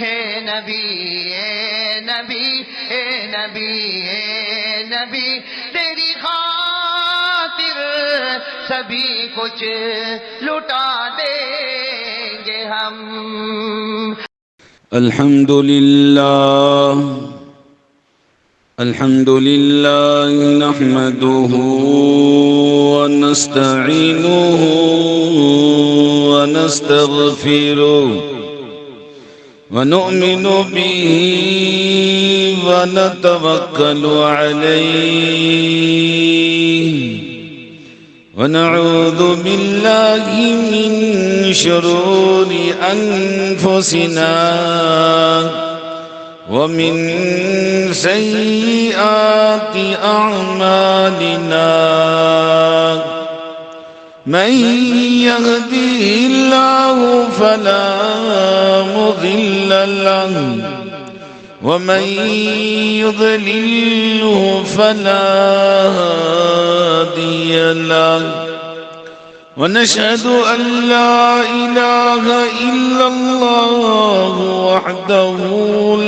ہے نبی اے نبی اے نبی اے نبی، تیری خاطر سبھی کچھ لٹا دیں گے ہم۔ الحمد لله نحمده ونستعينه ونستغفره ونؤمن به ونتوكل عليه ونعوذ بالله من شرور أنفسنا ومن سيئات أعمالنا، من يهده الله فلا مضل له ومن يضلله فلا هادي له، ونشهد أن لا إله إلا الله وحده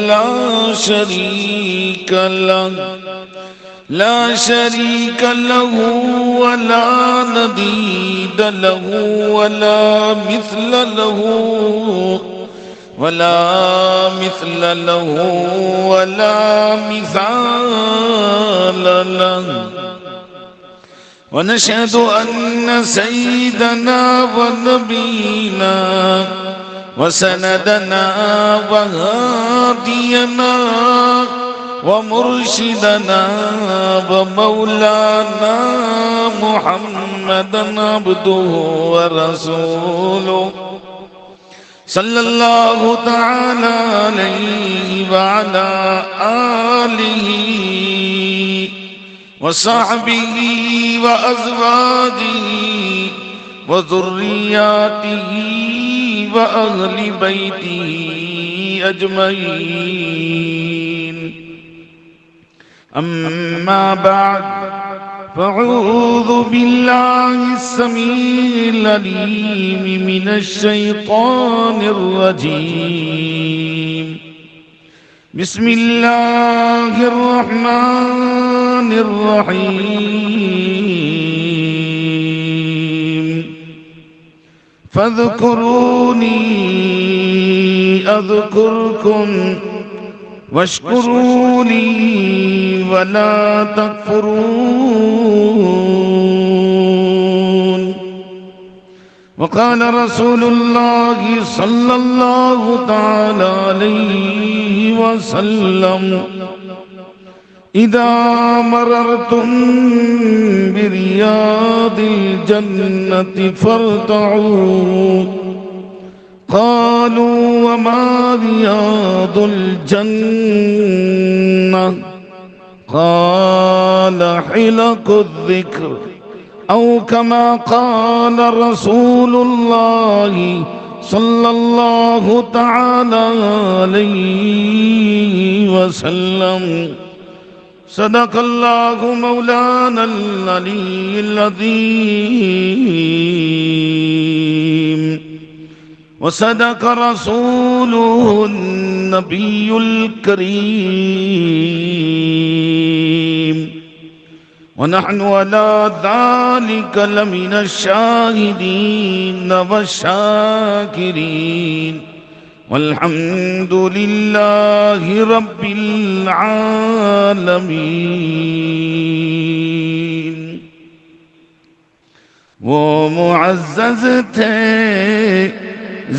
لا شريك له ولا نديد له ولا مثل له ولا مثال له، ونشهد أن سيدنا ونبينا وسندنا وهادينا ومرشدنا ومولانا محمدا عبده ورسوله صلى الله تعالى عليه وعلى آله وصحبه وأزواجه وذرياته وأهل بيته أجمعين، أما بعد، فأعوذ بالله السميع العليم من الشيطان الرجيم، بسم الله الرحمن الرحيم، فاذكروني أذكركم واشكروا لي ولا تكفرون، وقال رسول الله صلى الله تعالى عليه وسلم: إذا مررتم برياض الجنة فارتعوا. قالوا: وما رياض الجنة؟ قال: حلق الذكر، أو كما قال رسول الله صلى الله تعالى عليه وسلم. صدق الله مولانا العلي العظيم، وصدق رسوله النبي الكريم، ونحن على ذلك لمن الشاهدين والشاكرين، والحمد لله رب العالمين۔ وہ معزز تھے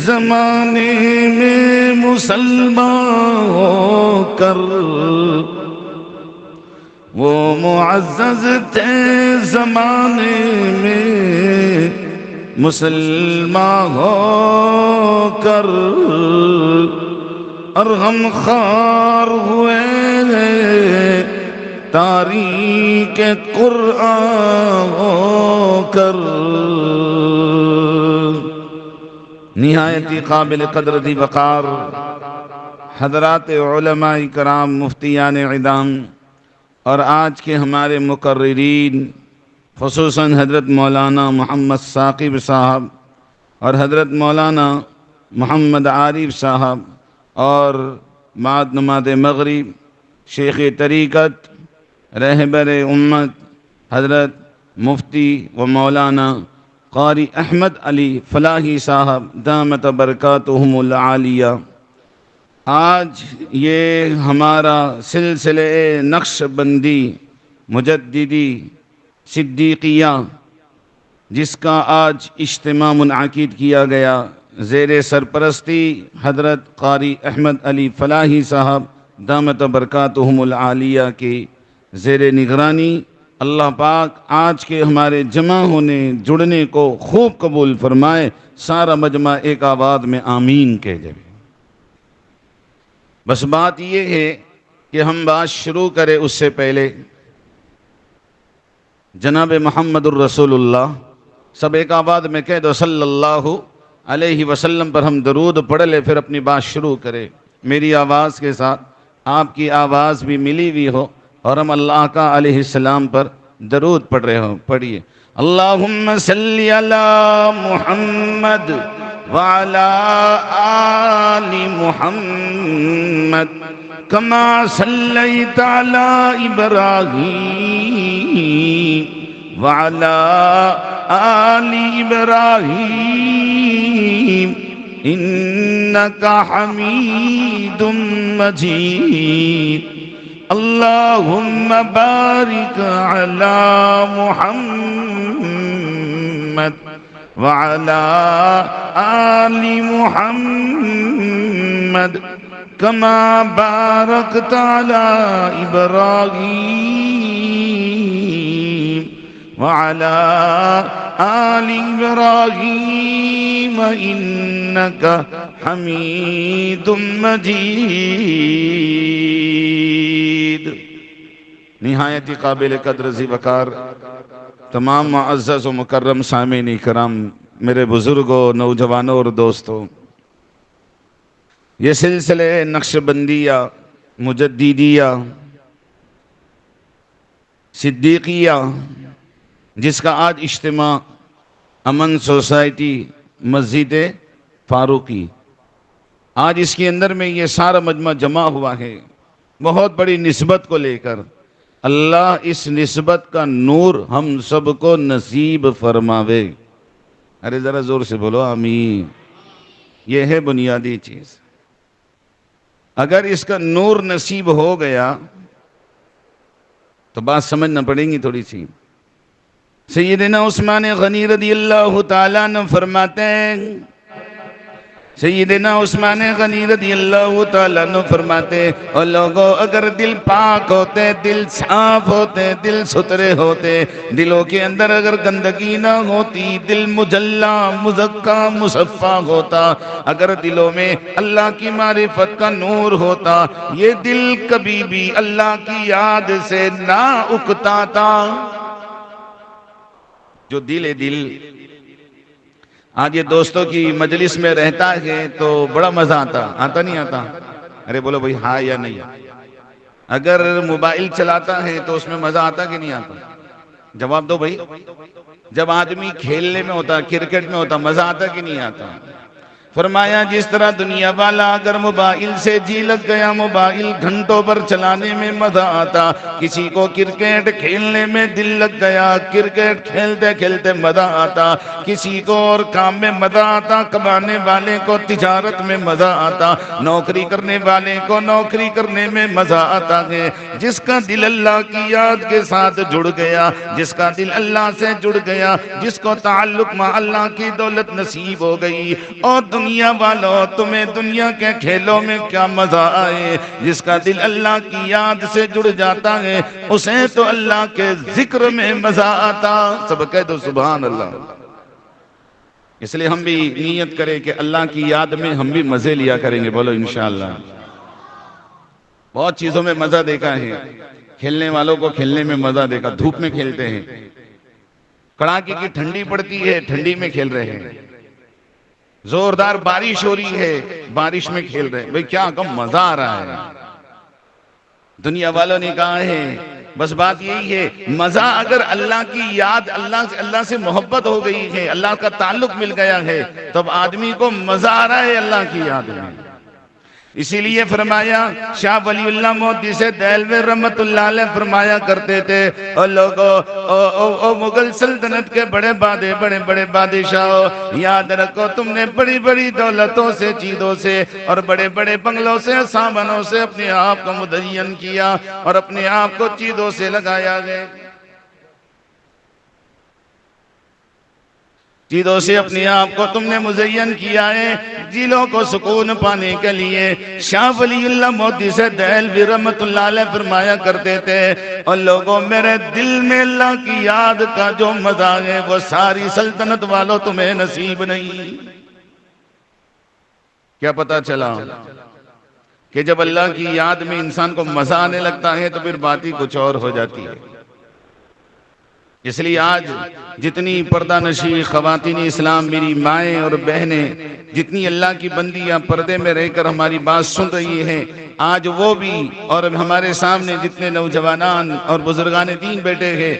زمانے میں مسلمان ہو کر، وہ معزز تھے زمانے میں مسلمان ہو کر، اور ہم خوار ہوئے ہیں تاریخ قرآن ہو کر۔ نہایت قابل قدر دی وقار حضرات علماء کرام، مفتیان اعظام، اور آج کے ہمارے مقررین خصوصاً حضرت مولانا محمد ثاقب صاحب اور حضرت مولانا محمد عارف صاحب اور بعد نماز مغرب شیخ طریقت رہبر امت حضرت مفتی و مولانا قاری احمد علی فلاحی صاحب دامت برکاتہم العالیہ، آج یہ ہمارا سلسلہ نقش بندی مجددی صدیقیہ جس کا آج اجتماع منعقد کیا گیا زیر سرپرستی حضرت قاری احمد علی فلاحی صاحب دامت برکاتہم العالیہ کی زیر نگرانی، اللہ پاک آج کے ہمارے جمع ہونے جڑنے کو خوب قبول فرمائے۔ سارا مجمع ایک آواز میں آمین کہہ جائے۔ بس بات یہ ہے کہ ہم بات شروع کریں اس سے پہلے جناب محمد الرسول اللہ سب ایک آواز میں کہہ دو صلی اللہ علیہ وسلم پر ہم درود پڑھ لے، پھر اپنی بات شروع کریں میری آواز کے ساتھ، آپ کی آواز بھی ملی ہوئی ہو اور ہم اللہ کا علیہ السلام پر درود پڑھ رہے ہوں۔ پڑھیے اللہم صلی علی محمد وعلی آل محمد کما صلیت علی ابراہیم وعلی آل ابراہیم انکا حمید مجید اللہم بارک علی محمد وعلی آل محمد کما بارکت علی ابراہیم وعلی آل ابراہیم انکا حمید مجید۔ نہایت قابل قدر ذی وقار تمام معزز و مکرم سامعین کرام، میرے بزرگوں، نوجوانوں اور دوستوں، یہ سلسلے نقش بندیہ مجددیہ صدیقیہ جس کا آج اجتماع امن سوسائٹی مسجد فاروقی، آج اس کے اندر میں یہ سارا مجمع جمع ہوا ہے بہت بڑی نسبت کو لے کر۔ اللہ اس نسبت کا نور ہم سب کو نصیب فرماوے۔ ارے ذرا زور سے بولو آمین۔ یہ ہے بنیادی چیز، اگر اس کا نور نصیب ہو گیا تو بات سمجھنا پڑیں گی تھوڑی سی۔ سیدنا عثمان غنی رضی اللہ تعالیٰ عنہ فرماتے ہیں، سیدنا عثمان غنی رضی اللہ تعالیٰ عنہ فرماتے ہیں، اور لوگوں اگر دل پاک ہوتے، دل صاف ہوتے، دل ستھرے ہوتے، دلوں کے اندر اگر گندگی نہ ہوتی، دل مجلہ مزکہ مصفہ ہوتا، اگر دلوں میں اللہ کی معرفت کا نور ہوتا، یہ دل کبھی بھی اللہ کی یاد سے نہ اکتا تھا۔ جو دل آج یہ دوستوں کی مجلس میں رہتا ہے تو بڑا مزہ آتا نہیں آتا؟ ارے بولو بھائی ہاں یا نہیں؟ اگر موبائل چلاتا ہے تو اس میں مزہ آتا کہ نہیں آتا؟ جواب دو بھائی۔ جب آدمی کھیلنے میں ہوتا، کرکٹ میں ہوتا، مزہ آتا کہ نہیں آتا؟ فرمایا جس طرح دنیا والا اگر موبائل سے جی لگ گیا، موبائل گھنٹوں پر چلانے میں مزہ آتا، کسی کو کرکٹ کھیلنے میں دل لگ گیا، کرکٹ کھیلتے کھیلتے مزہ آتا، کسی کو اور کام میں مزہ آتا، کمانے والے کو تجارت میں مزہ آتا، نوکری کرنے والے کو نوکری کرنے میں مزہ آتا ہے۔ جس کا دل اللہ کی یاد کے ساتھ جڑ گیا، جس کا دل اللہ سے جڑ گیا، جس کو تعلق مع اللہ کی دولت نصیب ہو گئی، اور دنیا والوں تمہیں دنیا کے کھیلوں میں کیا مزہ آئے، جس کا دل اللہ کی یاد سے جڑ جاتا ہے اسے تو اللہ کے ذکر میں مزہ آتا۔ سب کہہ دو سبحان اللہ۔ اس لیے ہم بھی نیت کریں کہ اللہ کی یاد میں ہم بھی مزے لیا کریں گے، بولو انشاءاللہ۔ بہت چیزوں میں مزہ دیکھا ہے، کھیلنے والوں کو کھیلنے میں مزہ دیکھا، دھوپ میں کھیلتے ہیں، کڑاکے کی ٹھنڈی پڑتی ہے ٹھنڈی میں کھیل رہے ہیں، زوردار بارش ہو رہی ہے بارش میں کھیل رہے ہیں، بھئی کیا کم مزہ آ رہا ہے۔ دنیا والوں نے کہا ہے بس بات یہی ہے، مزہ اگر اللہ کی یاد، اللہ سے محبت ہو گئی ہے، اللہ کا تعلق مل گیا ہے، تب آدمی کو مزہ آ رہا ہے اللہ کی یاد میں۔ اسی لیے فرمایا شاہ ولی اللہ مودی سے دہلوی رحمت اللہ علیہ فرمایا کرتے تھے او لوگو او مغل سلطنت کے بڑے بڑے بادشاہوں، یاد رکھو تم نے بڑی بڑی دولتوں سے، چیزوں سے اور بڑے بڑے بنگلوں سے، سامانوں سے اپنے آپ کو مدین کیا اور اپنے آپ کو چیزوں سے لگایا گیا، چیزوں سے اپنے آپ کو تم نے مزین کیا ہے دلوں کو سکون پانے کے لیے۔ شاہ ولی اللہ مودی سے دہلوی رحمت اللہ علیہ فرمایا کرتے تھے اور لوگوں میرے دل میں اللہ کی یاد کا جو مزہ ہے وہ ساری سلطنت والوں تمہیں نصیب نہیں۔ کیا پتا چلا کہ جب اللہ کی یاد میں انسان کو مزہ آنے لگتا ہے تو پھر بات ہی کچھ اور ہو جاتی ہے۔ اس لیے آج جتنی پردہ نشی خواتین اسلام، میری مائیں اور بہنیں، جتنی اللہ کی بندیاں پردے میں رہ کر ہماری بات سن رہی ہیں، آج وہ بھی اور ہمارے سامنے جتنے نوجوانان اور بزرگان دین بیٹھے ہیں،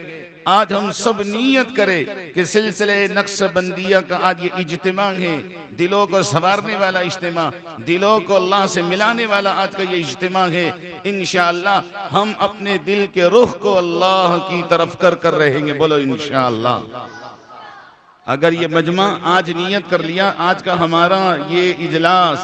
آج ہم سب نیت کریں کہ سلسلے نقش بندیہ کا آج یہ اجتماع ہے، دلوں کو سنوارنے والا اجتماع، دلوں کو اللہ سے ملانے والا آج کا یہ اجتماع ہے۔ انشاءاللہ ہم اپنے دل کے رخ کو اللہ کی طرف کر رہیں گے، بولو انشاءاللہ۔ اگر یہ مجمع آج نیت کر لیا، آج کا ہمارا یہ اجلاس،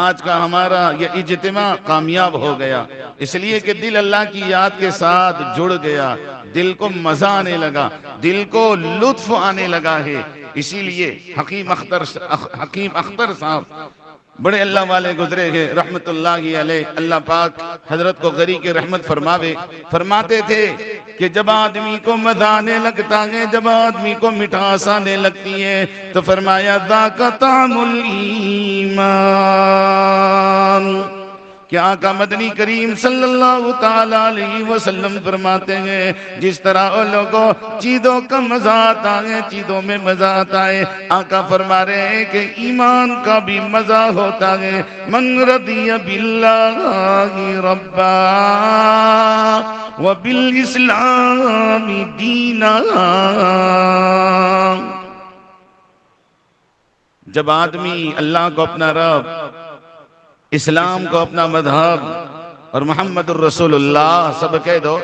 آج کا ہمارا یہ اجتماع کامیاب ہو گیا، اس لیے کہ دل اللہ کی یاد کے ساتھ جڑ گیا، دل کو مزہ آنے لگا، دل کو لطف آنے لگا ہے۔ اسی لیے حکیم اختر صاحب بڑے اللہ والے گزرے ہیں رحمت اللہ علیہ، اللہ پاک حضرت کو غری کے رحمت فرماتے تھے کہ جب آدمی کو مزہ آنے لگتا ہے، جب آدمی کو مٹھاس آنے لگتی ہے تو فرمایا ذاک طعم الایمان۔ کیا آقا مدنی کریم صلی اللہ تعالیٰ علیہ وسلم فرماتے ہیں جس طرح وہ لوگوں چیزوں کا مزہ آتا ہے، چیزوں میں مزہ آتا ہے، آقا فرما رہے ہیں کہ ایمان کا بھی مزہ ہوتا ہے۔ من رضی باللہ ربا وبالاسلام دینا۔ جب آدمی اللہ کو اپنا رب، اسلام کو اپنا مذہب اور محمد الرسول اللہ سب کہہ دو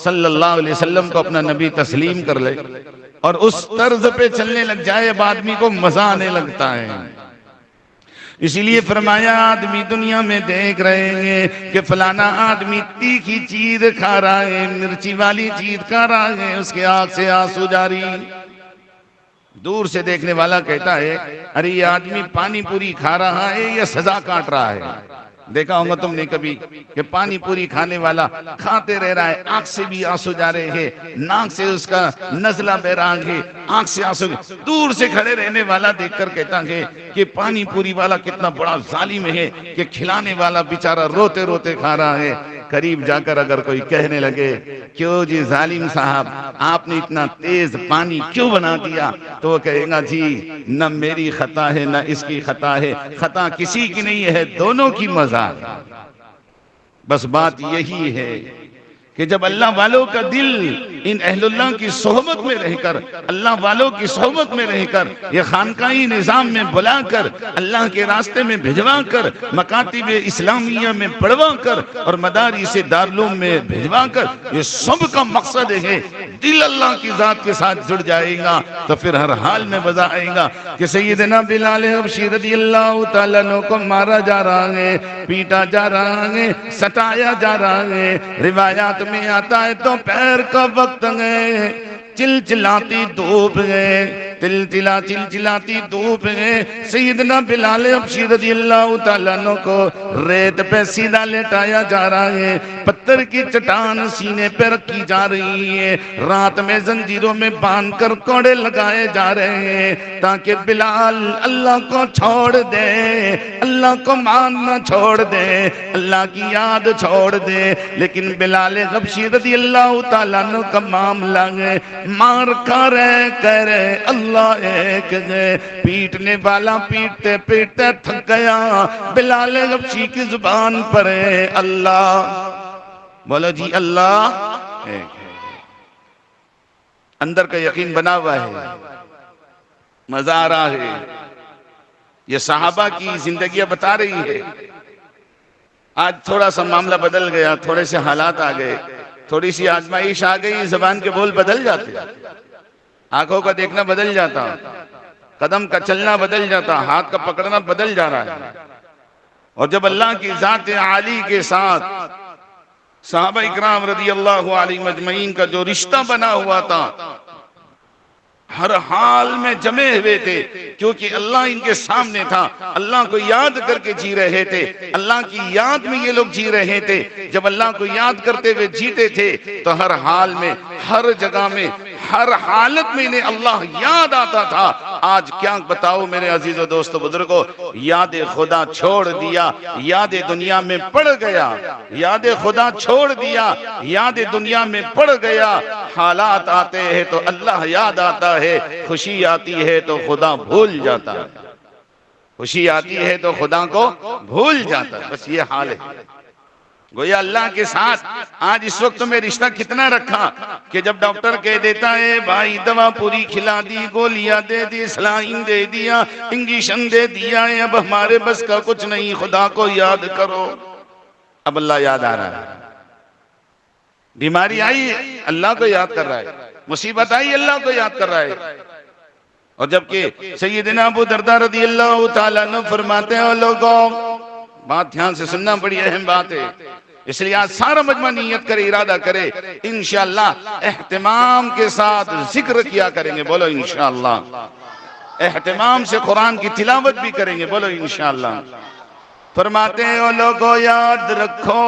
صلی اللہ علیہ وسلم کو اپنا نبی تسلیم کر لے اور اس طرز پہ چلنے لگ جائے، اب آدمی کو مزہ آنے لگتا ہے۔ اسی لیے فرمایا آدمی دنیا میں دیکھ رہے ہیں کہ فلانا آدمی تیکھی چیز کھا رہا ہے، مرچی والی چیز کھا رہا ہے، اس کے آنکھ سے آنسو جاری۔ دور سے دیکھنے والا کہتا ہے ارے یہ آدمی پانی پوری کھا رہا ہے یا سزا کاٹ رہا ہے۔ دیکھا ہوگا تم نے کبھی کہ پانی پوری کھانے والا کھاتے رہ رہا ہے، آنکھ سے بھی آنسو جا رہے ہیں، ناک سے اس کا نزلہ بہ رہا ہے، آنکھ سے آنسو۔ دور سے کھڑے رہنے والا دیکھ کر کہتا ہے کہ پانی پوری والا کتنا بڑا ظالم ہے کہ کھلانے والا بیچارہ روتے روتے کھا رہا ہے۔ قریب جا کر اگر کوئی کہنے لگے کیوں جی ظالم صاحب آپ نے اتنا تیز پانی کیوں بنا دیا، تو وہ کہے گا جی نہ میری خطا ہے نہ اس کی خطا ہے، خطا کسی کی نہیں ہے، دونوں کی مزہ ہے۔ بس بات یہی ہے کہ جب اللہ والوں کا دل ان اہل اللہ کی صحبت میں رہ کر، اللہ والوں کی صحبت میں رہ کر، یہ خانقاہی نظام میں بلا کر، اللہ کے راستے میں بھجوا کر، مکاتب اسلامیہ میں پڑھوا کر اور مدارس دارالعلوم میں بھجوا کر، یہ سب کا مقصد ہے دل اللہ کی ذات کے ساتھ جڑ جائے گا تو پھر ہر حال میں مزہ آئے گا۔ کہ سیدنا بلال حبشی رضی اللہ تعالیٰ عنہ کو مارا جا رہا ہے، پیٹا جا رہا ہے، ستایا جا رہا ہے، روایات میں آتا ہے تو پیر کا وقت ہے، چلچلاتی دھوپ ہے، چلچلاتی دھوپ ہے، سیدنا بلال حبشی رضی اللہ تعالیٰ عنہ کو ریت پہ سیدھا لٹایا جا رہا ہے، پتھر کی چٹان سینے پہ رکھی جا رہی ہے، رات میں زنجیروں میں باندھ کر کوڑے لگائے جا رہے ہیں تاکہ بلال اللہ کو چھوڑ دے، اللہ کو ماننا چھوڑ دے، اللہ کی یاد چھوڑ دے۔ لیکن بلال حبشی رضی اللہ تعالیٰ عنہ کا معاملہ ہے مار کھا رہے کہہ رہے اللہ ایک ہے، پیٹنے والا پیٹتے پیٹتے تھک گیا، بلال حبشی کی زبان پر ہے اللہ، بولو جی اللہ ایک ہے۔ اندر کا یقین بنا ہوا ہے، مزہ آ رہا ہے، یہ صحابہ کی زندگیاں بتا رہی ہے آج تھوڑا سا معاملہ بدل گیا، تھوڑے سے حالات آ گئے، تھوڑی سی آزمائش آ گئی، زبان کے بول بدل جاتے، آنکھوں کا دیکھنا بدل جاتا، قدم کا چلنا بدل جاتا، ہاتھ کا پکڑنا بدل جا رہا ہے۔ اور جب اللہ کی ذات عالی کے ساتھ صحابہ اکرام رضی اللہ علیہ مجمعین کا جو رشتہ بنا ہوا تھا، ہر حال میں جمے ہوئے تھے، کیونکہ اللہ ان کے سامنے تھا، اللہ کو یاد کر کے جی رہے تھے، اللہ کی یاد میں یہ لوگ جی رہے تھے۔ جب اللہ کو یاد کرتے ہوئے جیتے تھے تو ہر حال میں، ہر جگہ میں، ہر حالت میں انہیں اللہ یاد آتا تھا۔ آج کیا بتاؤ میرے عزیز و دوست بزرگوں، یاد خدا چھوڑ دیا، یاد دنیا میں پڑ گیا، یاد خدا چھوڑ دیا، یاد دنیا میں پڑ گیا۔ حالات آتے ہیں تو اللہ یاد آتا ہے، خوشی آتی ہے تو خدا بھول جاتا ہے، خوشی آتی ہے تو خدا کو بھول جاتا ہے، بس یہ حال ہے۔ گویا اللہ کے ساتھ آج اس وقت میں رشتہ کتنا رکھا کہ جب ڈاکٹر کہہ دیتا ہے بھائی دوا پوری کھلا دی، گولیاں دے دی، سلائن دے دیا، انجیکشن دے دیا ہے، اب ہمارے بس کا کچھ نہیں، خدا کو یاد کرو۔ اب اللہ یاد آ رہا ہے، بیماری آئی اللہ کو یاد کر رہا ہے، مصیبت آئی اللہ کو یاد کر رہا ہے۔ اور جبکہ سیدنا ابو درداء رضی اللہ تعالیٰ عنہ فرماتے ہیں، لوگوں بات دھیان سے سننا، بڑی اہم بات ہے، اس لیے آج سارا مجمع نیت کرے، ارادہ کرے، انشاءاللہ اہتمام کے ساتھ ذکر کیا کریں گے، بولو انشاءاللہ، اہتمام سے قرآن کی تلاوت بھی کریں گے، بولو انشاءاللہ۔ فرماتے ہیں، لوگوں یاد رکھو،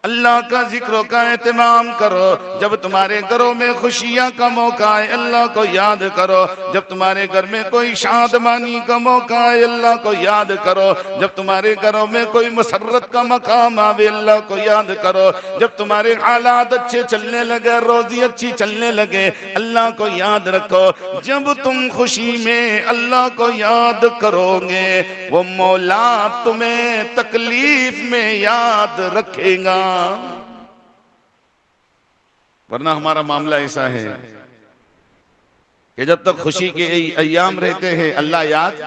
اللہ کا ذکر کا اہتمام کرو، جب تمہارے گھروں میں خوشیاں کا موقع آئے اللہ کو یاد کرو، جب تمہارے گھر میں کوئی شادمانی کا موقع آئے اللہ کو یاد کرو، جب تمہارے گھروں میں کوئی مسرت کا مقام آئے اللہ کو یاد کرو، جب تمہارے حالات اچھے چلنے لگے، روزی اچھی چلنے لگے، اللہ کو یاد رکھو۔ جب تم خوشی میں اللہ کو یاد کرو گے، وہ مولا تمہیں تکلیف میں یاد رکھے گا۔ ورنہ ہمارا معاملہ ایسا ہے کہ جب تک خوشی کے ایام رہتے ہیں اللہ یاد،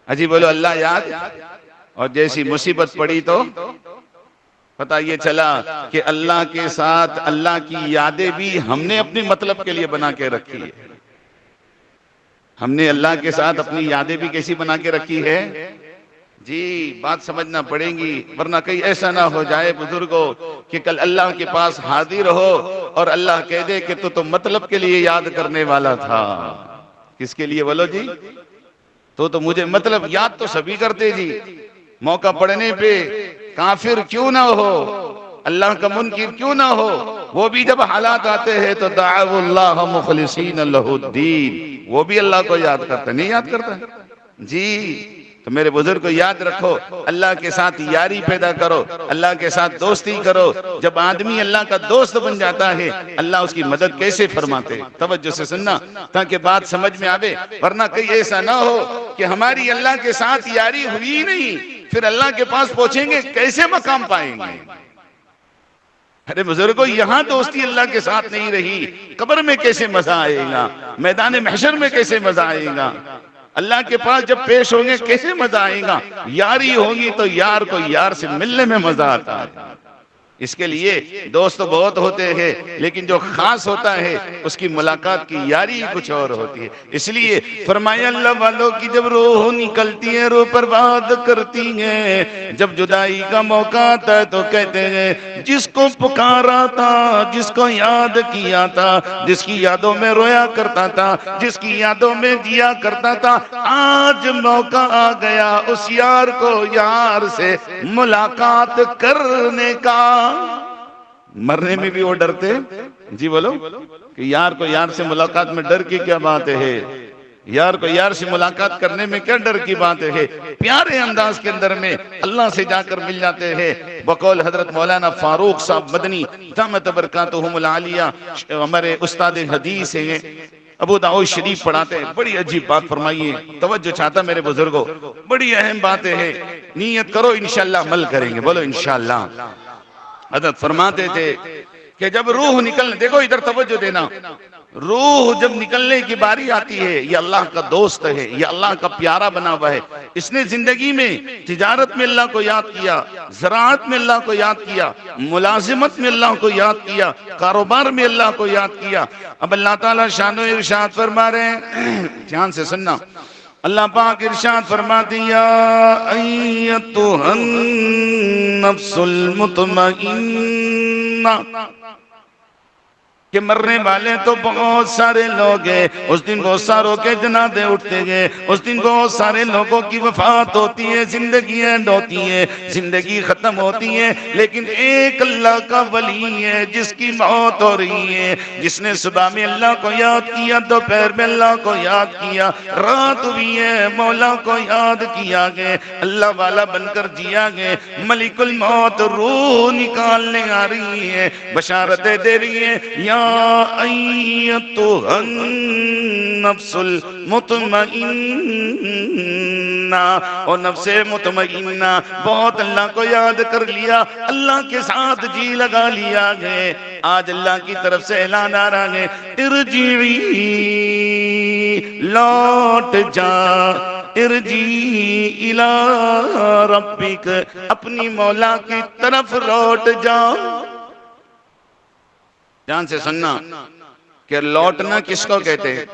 اجی بولو اللہ یاد، اور جیسی مصیبت پڑی تو پتہ یہ چلا کہ اللہ کے ساتھ اللہ کی یادیں بھی ہم نے اپنے مطلب کے لیے بنا کے رکھی ہے۔ ہم نے اللہ کے ساتھ اپنی یادیں بھی کیسی بنا کے رکھی ہے؟ جی بات سمجھنا پڑے گی، ورنہ کہیں ایسا نہ ہو جائے بزرگوں کہ کل اللہ کے پاس حاضر ہو اور اللہ کہہ دے کہ تو مطلب کے لیے یاد کرنے والا تھا۔ کس کے لیے بولو جی؟ تو مجھے مطلب یاد تو سبھی کرتے جی، موقع پڑنے پہ کافر کیوں نہ ہو، اللہ کا منکر کیوں نہ ہو، وہ بھی جب حالات آتے ہیں تو دعوا اللہ مخلصین لہ الدین، وہ بھی اللہ کو یاد کرتا، نہیں یاد کرتا جی۔ تو میرے بزرگ کو یاد رکھو، اللہ کے ساتھ یاری پیدا کرو، اللہ کے ساتھ دوستی کرو۔ جب آدمی اللہ کا دوست بن جاتا ہے اللہ اس کی مدد کیسے فرماتے، توجہ سے سننا تاکہ بات سمجھ میں آوے، ورنہ کہیں ایسا نہ ہو کہ ہماری اللہ کے ساتھ یاری ہوئی نہیں، پھر اللہ کے پاس پہنچیں گے کیسے مقام پائیں گے؟ ارے بزرگوں یہاں دوستی اللہ کے ساتھ نہیں رہی، قبر میں کیسے مزہ آئے گا، میدان محشر میں کیسے مزہ آئے گا، اللہ کے پاس جب پیش ہوں گے کیسے مزہ آئے گا؟ یاری ہوگی تو یار کو یار سے ملنے میں مزہ آتا ہے۔ اس کے لیے دوست بہت ہوتے ہیں لیکن جو خاص ہوتا ہے اس کی ملاقات کی یاری کچھ اور ہوتی ہے۔ اس لیے فرمایا اللہ والوں کی جب روح نکلتی ہے روح پرواز کرتی ہے، جب جدائی کا موقع آتا ہے تو کہتے ہیں جس کو پکارا تھا، جس کو یاد کیا تھا، جس کی یادوں میں رویا کرتا تھا، جس کی یادوں میں جیا کرتا تھا، آج موقع آ گیا اس یار کو یار سے ملاقات کرنے کا۔ مرنے میں بھی وہ ڈرتے، جی بولو کہ یار کو یار سے ملاقات میں ڈر کی کیا بات ہے، یار کو یار سے ملاقات کرنے میں کیا ڈر کی بات ہے، پیارے انداز کے اندر میں اللہ سے جا کر مل جاتے ہیں۔ بقول حضرت مولانا فاروق صاحب مدنی دامت برکاتہم العالیہ، ہمارے استاد حدیث ہیں، ابو داؤد شریف پڑھاتے ہیں، بڑی عجیب بات فرمائیے، توجہ چاہتا میرے بزرگوں، بڑی اہم باتیں ہیں، نیت کرو انشاءاللہ عمل کریں گے، بولو انشاءاللہ۔ حضرت فرماتے تھے کہ جب روح نکلنے، دیکھو ادھر توجہ دینا، روح جب نکلنے کی باری آتی ہے، یہ اللہ کا دوست ہے، یہ اللہ کا پیارا بنا ہوا ہے. اس نے زندگی میں تجارت میں اللہ کو یاد کیا، زراعت میں اللہ کو یاد کیا، ملازمت میں اللہ کو یاد کیا، کاروبار میں اللہ کو یاد کیا. اب اللہ تعالیٰ شان و ارشاد فرما رہے ہیں، دھیان سے سننا. اللہ پاک ارشاد فرماتی یا ایتھا النفس المطمئنہ، کہ مرنے والے تو بہت سارے لوگ ہیں. اس دن بہت ساروں کے جنازے اٹھتے گئے، اس دن بہت سارے لوگوں کی وفات ہوتی ہے، زندگی اینڈ ہوتی ہے، زندگی ختم ہوتی ہے. لیکن ایک اللہ کا ولی ہے جس کی موت ہو رہی ہے، جس نے صبح میں اللہ کو یاد کیا، دوپہر میں اللہ کو یاد کیا، رات ہوئی ہے مولا کو یاد کیا گئے، اللہ والا بن کر جیا گئے. ملک الموت روح نکالنے آ رہی ہے، بشارتیں دے رہی ہے، یا ایتھا النفس المطمئنہ. اور نفس مطمئنہ، بہت اللہ کو یاد کر لیا، اللہ کے ساتھ جی لگا لیا گئے. آج اللہ کی طرف سے اعلان آ رہا ہے، ارجعی، لوٹ جا، ارجعی الی ربک، اپنی مولا کی طرف لوٹ جا. دھیان سے سننا کہ لوٹنا کس کو کہتے ہیں؟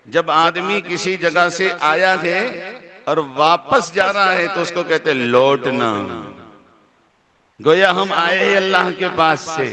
جب آدمی کسی جگہ سے آیا ہے اور واپس جا رہا ہے تو اس کو کہتے ہیں لوٹنا. گویا ہم آئے ہیں اللہ کے پاس سے،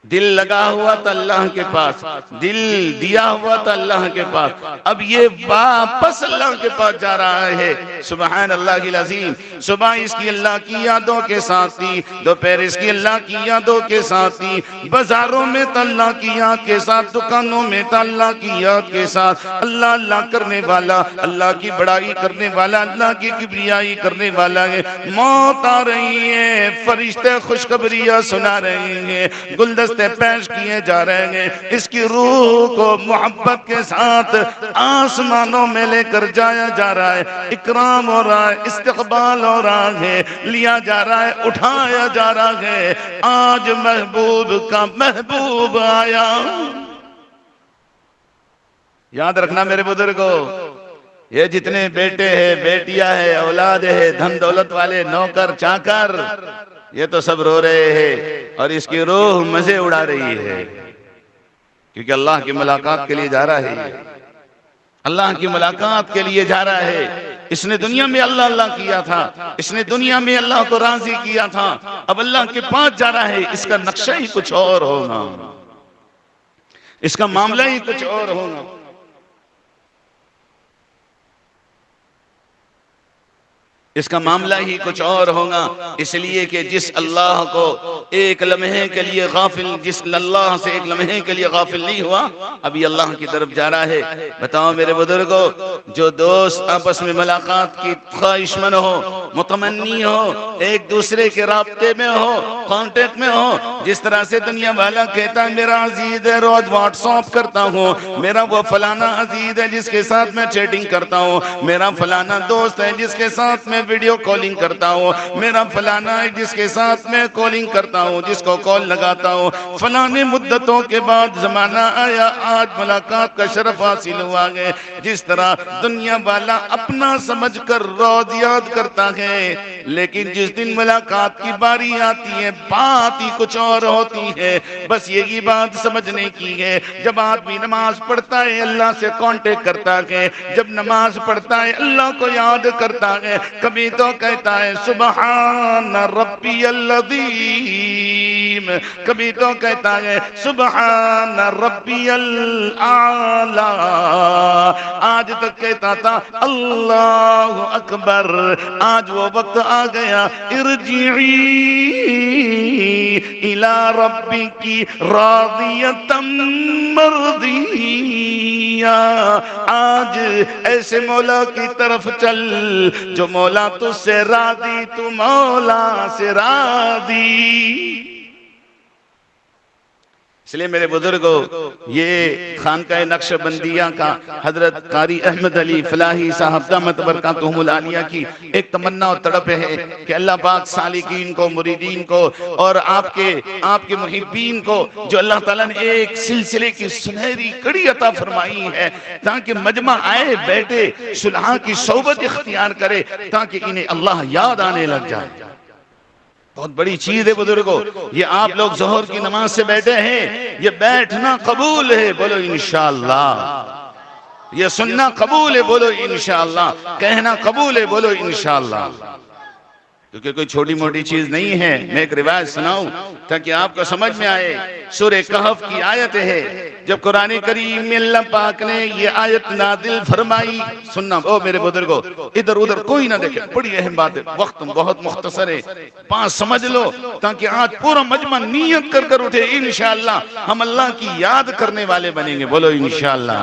دل لگا ہوا تھا اللہ کے پاس، دل دیا ہوا تھا اللہ کے پاس، اب یہ واپس اللہ کے پاس جا رہا ہے. سبحان اللہ العظیم. صبح اس کی اللہ کی یادوں کے ساتھ تھی، دوپہر اس کی اللہ کی یادوں کے ساتھ تھی، بازاروں میں تھا اللہ کی یاد کے ساتھ، دکانوں میں تھا اللہ کی یاد کے ساتھ. اللہ اللہ کرنے والا، اللہ کی بڑائی کرنے والا، اللہ کی کبریائی کرنے والا ہے. موت آ رہی ہے، فرشتے خوشخبریاں سنا رہے ہیں، گلدستے پیش کیے جا رہے ہیں. اس کی روح کو محبت کے ساتھ آسمانوں میں لے کر جایا جا رہا ہے، اکرام ہو رہا ہے، استقبال ہو رہا ہے، لیا جا رہا ہے، اٹھایا جا رہا ہے. آج محبوب کا محبوب آیا. یاد رکھنا میرے بزرگو، یہ جتنے بیٹے ہیں، بیٹیاں ہیں، اولاد ہے، دھن دولت والے، نوکر چاکر، یہ تو سب رو رہے ہیں اور اس کی روح مزے اڑا رہی ہے، کیونکہ اللہ کی ملاقات کے لیے جا رہا ہے. اللہ کی ملاقات کے لیے جا رہا ہے. اس نے دنیا میں اللہ اللہ کیا تھا، اس نے دنیا میں اللہ کو راضی کیا تھا، اب اللہ کے پاس جا رہا ہے. اس کا نقشہ ہی کچھ اور ہوگا، اس کا معاملہ ہی کچھ اور ہوگا. اس کا معاملہ ہی کچھ اور ہوگا، اس لیے کہ جس اللہ کو ایک لمحے کے لیے غافل، جس اللہ سے ایک لمحے کے لیے غافل نہیں ہوا، ابھی اللہ کی طرف جا رہا ہے. بتاؤ میرے بزرگو، جو دوست آپس میں ملاقات کی خواہش مند ہو، متمنی ہو، ایک دوسرے کے رابطے میں ہو، کانٹیکٹ میں ہو، جس طرح سے دنیا والا کہتا ہے میرا عزیز ہے روز واٹس ایپ کرتا ہوں، میرا وہ فلانا عزیز ہے جس کے ساتھ میں چیٹنگ کرتا ہوں، میرا فلانا دوست ہے جس کے ساتھ میں ویڈیو کالنگ کرتا ہوں، میرا فلانا ہے جس کے ساتھ میں کالنگ کرتا ہوں، جس کو کال لگاتا ہوں، فلانے مدتوں کے بعد زمانہ آیا، آج ملاقات کا شرف حاصل ہوا ہے. جس طرح دنیا والا اپنا سمجھ کر روز یاد کرتا ہے، لیکن جس دن ملاقات کی باری آتی ہے بات ہی کچھ اور ہوتی ہے. بس یہی بات سمجھنے کی ہے، جب آدمی نماز پڑھتا ہے اللہ سے کانٹیکٹ کرتا ہے، جب نماز پڑھتا ہے اللہ کو یاد کرتا ہے، کبھی تو کہتا ہے سبحان ربی العظیم، کبھی تو کہتا ہے سبحان ربی الاعلی، آج تک کہتا تھا اللہ اکبر. آج وہ وقت آ گیا، ارجعی الی ربکی راضیۃ مرضیہ. آج ایسے مولا کی طرف چل جو مولا تجھ سے راضی، تو مولا سے راضی. اس لیے میرے بزرگوں، یہ خانقاہ نقش بندیہ کا حضرت قاری احمد علی فلاحی صاحب دامت برکاتہم العالیہ کی ایک تمنا اور تڑپ ہے کہ اللہ پاک سالکین کو، مریدین کو اور آپ کے محبین کو جو اللہ تعالیٰ نے ایک سلسلے کی سنہری کڑی عطا فرمائی ہے، تاکہ مجمع آئے بیٹھے صلحاں کی صحبت اختیار کرے، تاکہ انہیں اللہ یاد آنے لگ جائے۔ بہت بڑی چیز ہے بزرگوں، یہ آپ لوگ ظہر کی نماز سے بیٹھے ہیں، یہ بیٹھنا قبول ہے، بولو انشاءاللہ۔ یہ سننا قبول ہے، بولو انشاءاللہ۔ کہنا قبول ہے، بولو انشاءاللہ۔ کیونکہ کوئی چھوٹی موٹی چیز نہیں ہے۔ میں ایک روایت سناؤں تاکہ آپ کو سمجھ میں آئے۔ سورہ کہف کی آیت ہے، جب قرآن کریم میں اللہ پاک نے یہ آیت نازل فرمائی، سننا او میرے بزرگوں، ادھر ادھر کوئی نہ دیکھے، بڑی اہم بات ہے، وقت بہت مختصر ہے، 5 سمجھ لو تاکہ آج پورا مجمع نیت کر کر اٹھے، انشاءاللہ ہم اللہ کی یاد کرنے والے بنیں گے، بولو انشاءاللہ۔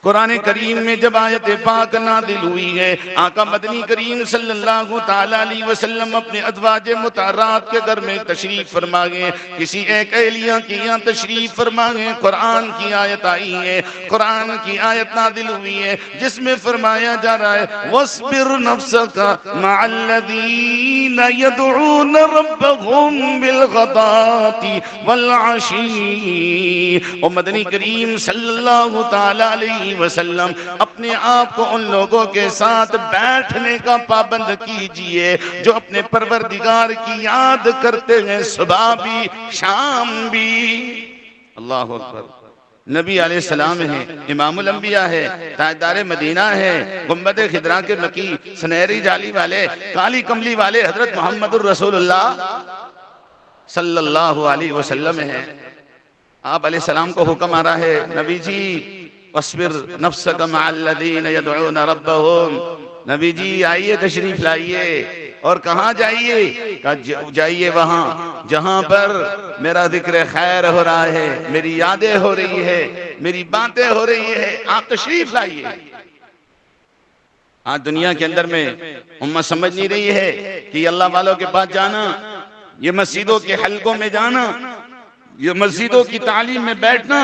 قرآن کریم میں جب آیت پاک نازل ہوئی ہے، آقا مدنی کریم صلی اللہ تعالیٰ علیہ وسلم اپنے ازواج مطہرات کے گھر میں تشریف فرما گئے، کسی ایک اہلیہ کی یہاں تشریف فرما گئے، قرآن کی آیت آئی ہے، قرآن کی آیت نازل ہوئی ہے جس میں فرمایا جا رہا ہے وَاصْبِرْ نَفْسَكَ مَعَ الَّذِينَ يَدْعُونَ رَبَّهُمْ بِالْغَدَاةِ وَالْعَشِيِّ۔ اور مدنی کریم صلی اللہ تعالیٰ علیہ وسلم اپنے آپ کو ان لوگوں کے ساتھ بیٹھنے کا پابند کیجئے جو اپنے پروردگار کی یاد کرتے ہیں، صبح بھی شام بھی۔ اللہ اکبر۔ نبی علیہ السلام ہے، امام الانبیاء ہے، تاجدار مدینہ ہے، گنبد خضرا کے مکی، سنہری جالی والے، کالی کملی والے حضرت محمد الرسول اللہ صلی اللہ علیہ وسلم ہے۔ آپ علیہ السلام کو حکم آ رہا ہے، نبی جی وَاصْبِرْ نَفْسَكَ مَعَ الَّذِينَ يَدْعُونَ رَبَّهُمْ۔ نبی جی آئیے، تشریف لائیے، اور کہاں جائیے؟ جائیے وہاں جہاں پر میرا ذکر خیر ہو رہا ہے، میری یادیں ہو رہی ہے، میری باتیں ہو رہی ہے، آپ تشریف لائیے۔ آج دنیا کے اندر میں امت سمجھ نہیں رہی ہے کہ یہ اللہ والوں کے پاس جانا، یہ مسجدوں کے حلقوں میں جانا، یہ مسجدوں کی تعلیم میں بیٹھنا،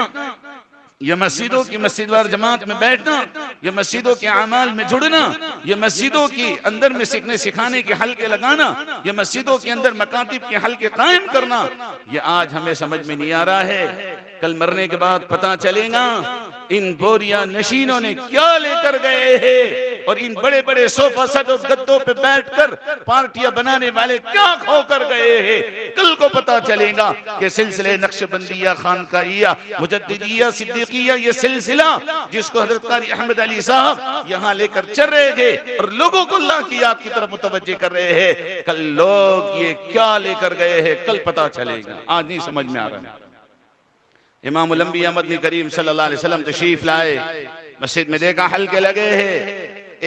یہ مسجدوں کی مسجد وار جماعت میں بیٹھنا، یہ مسجدوں کے اعمال میں جڑنا، یہ مسجدوں کی اندر میں سیکھنے سکھانے کے حلقے لگانا، یہ مسجدوں کے اندر مکاتب کے حلقے قائم کرنا، یہ آج ہمیں سمجھ میں نہیں آ رہا ہے۔ کل مرنے کے بعد پتہ چلے گا ان بوریا نشینوں نے کیا لے کر گئے ہیں، اور ان بڑے بڑے صوفہ صد و گدوں پہ بیٹھ کر پارٹیاں بنانے والے کیا کھو کر گئے ہیں۔ کل کو پتہ چلے گا کہ سلسلے نقش بندیہ، خانقاہیہ، مجددیہ، صدیقیہ، یہ سلسلہ جس کو حضرت قاری احمد علی صاحب یہاں لے کر چل رہے تھے اور لوگوں کو اللہ کی یاد کی طرف متوجہ کر رہے ہیں، کل لوگ یہ کیا لے کر گئے ہیں، کل پتہ چلے گا، آج نہیں سمجھ میں آ رہا ہے۔ امام الانبیاء مدنی کریم صلی اللہ علیہ وسلم تشریف لائے، مسجد میں دیکھا حلقے لگے ہیں،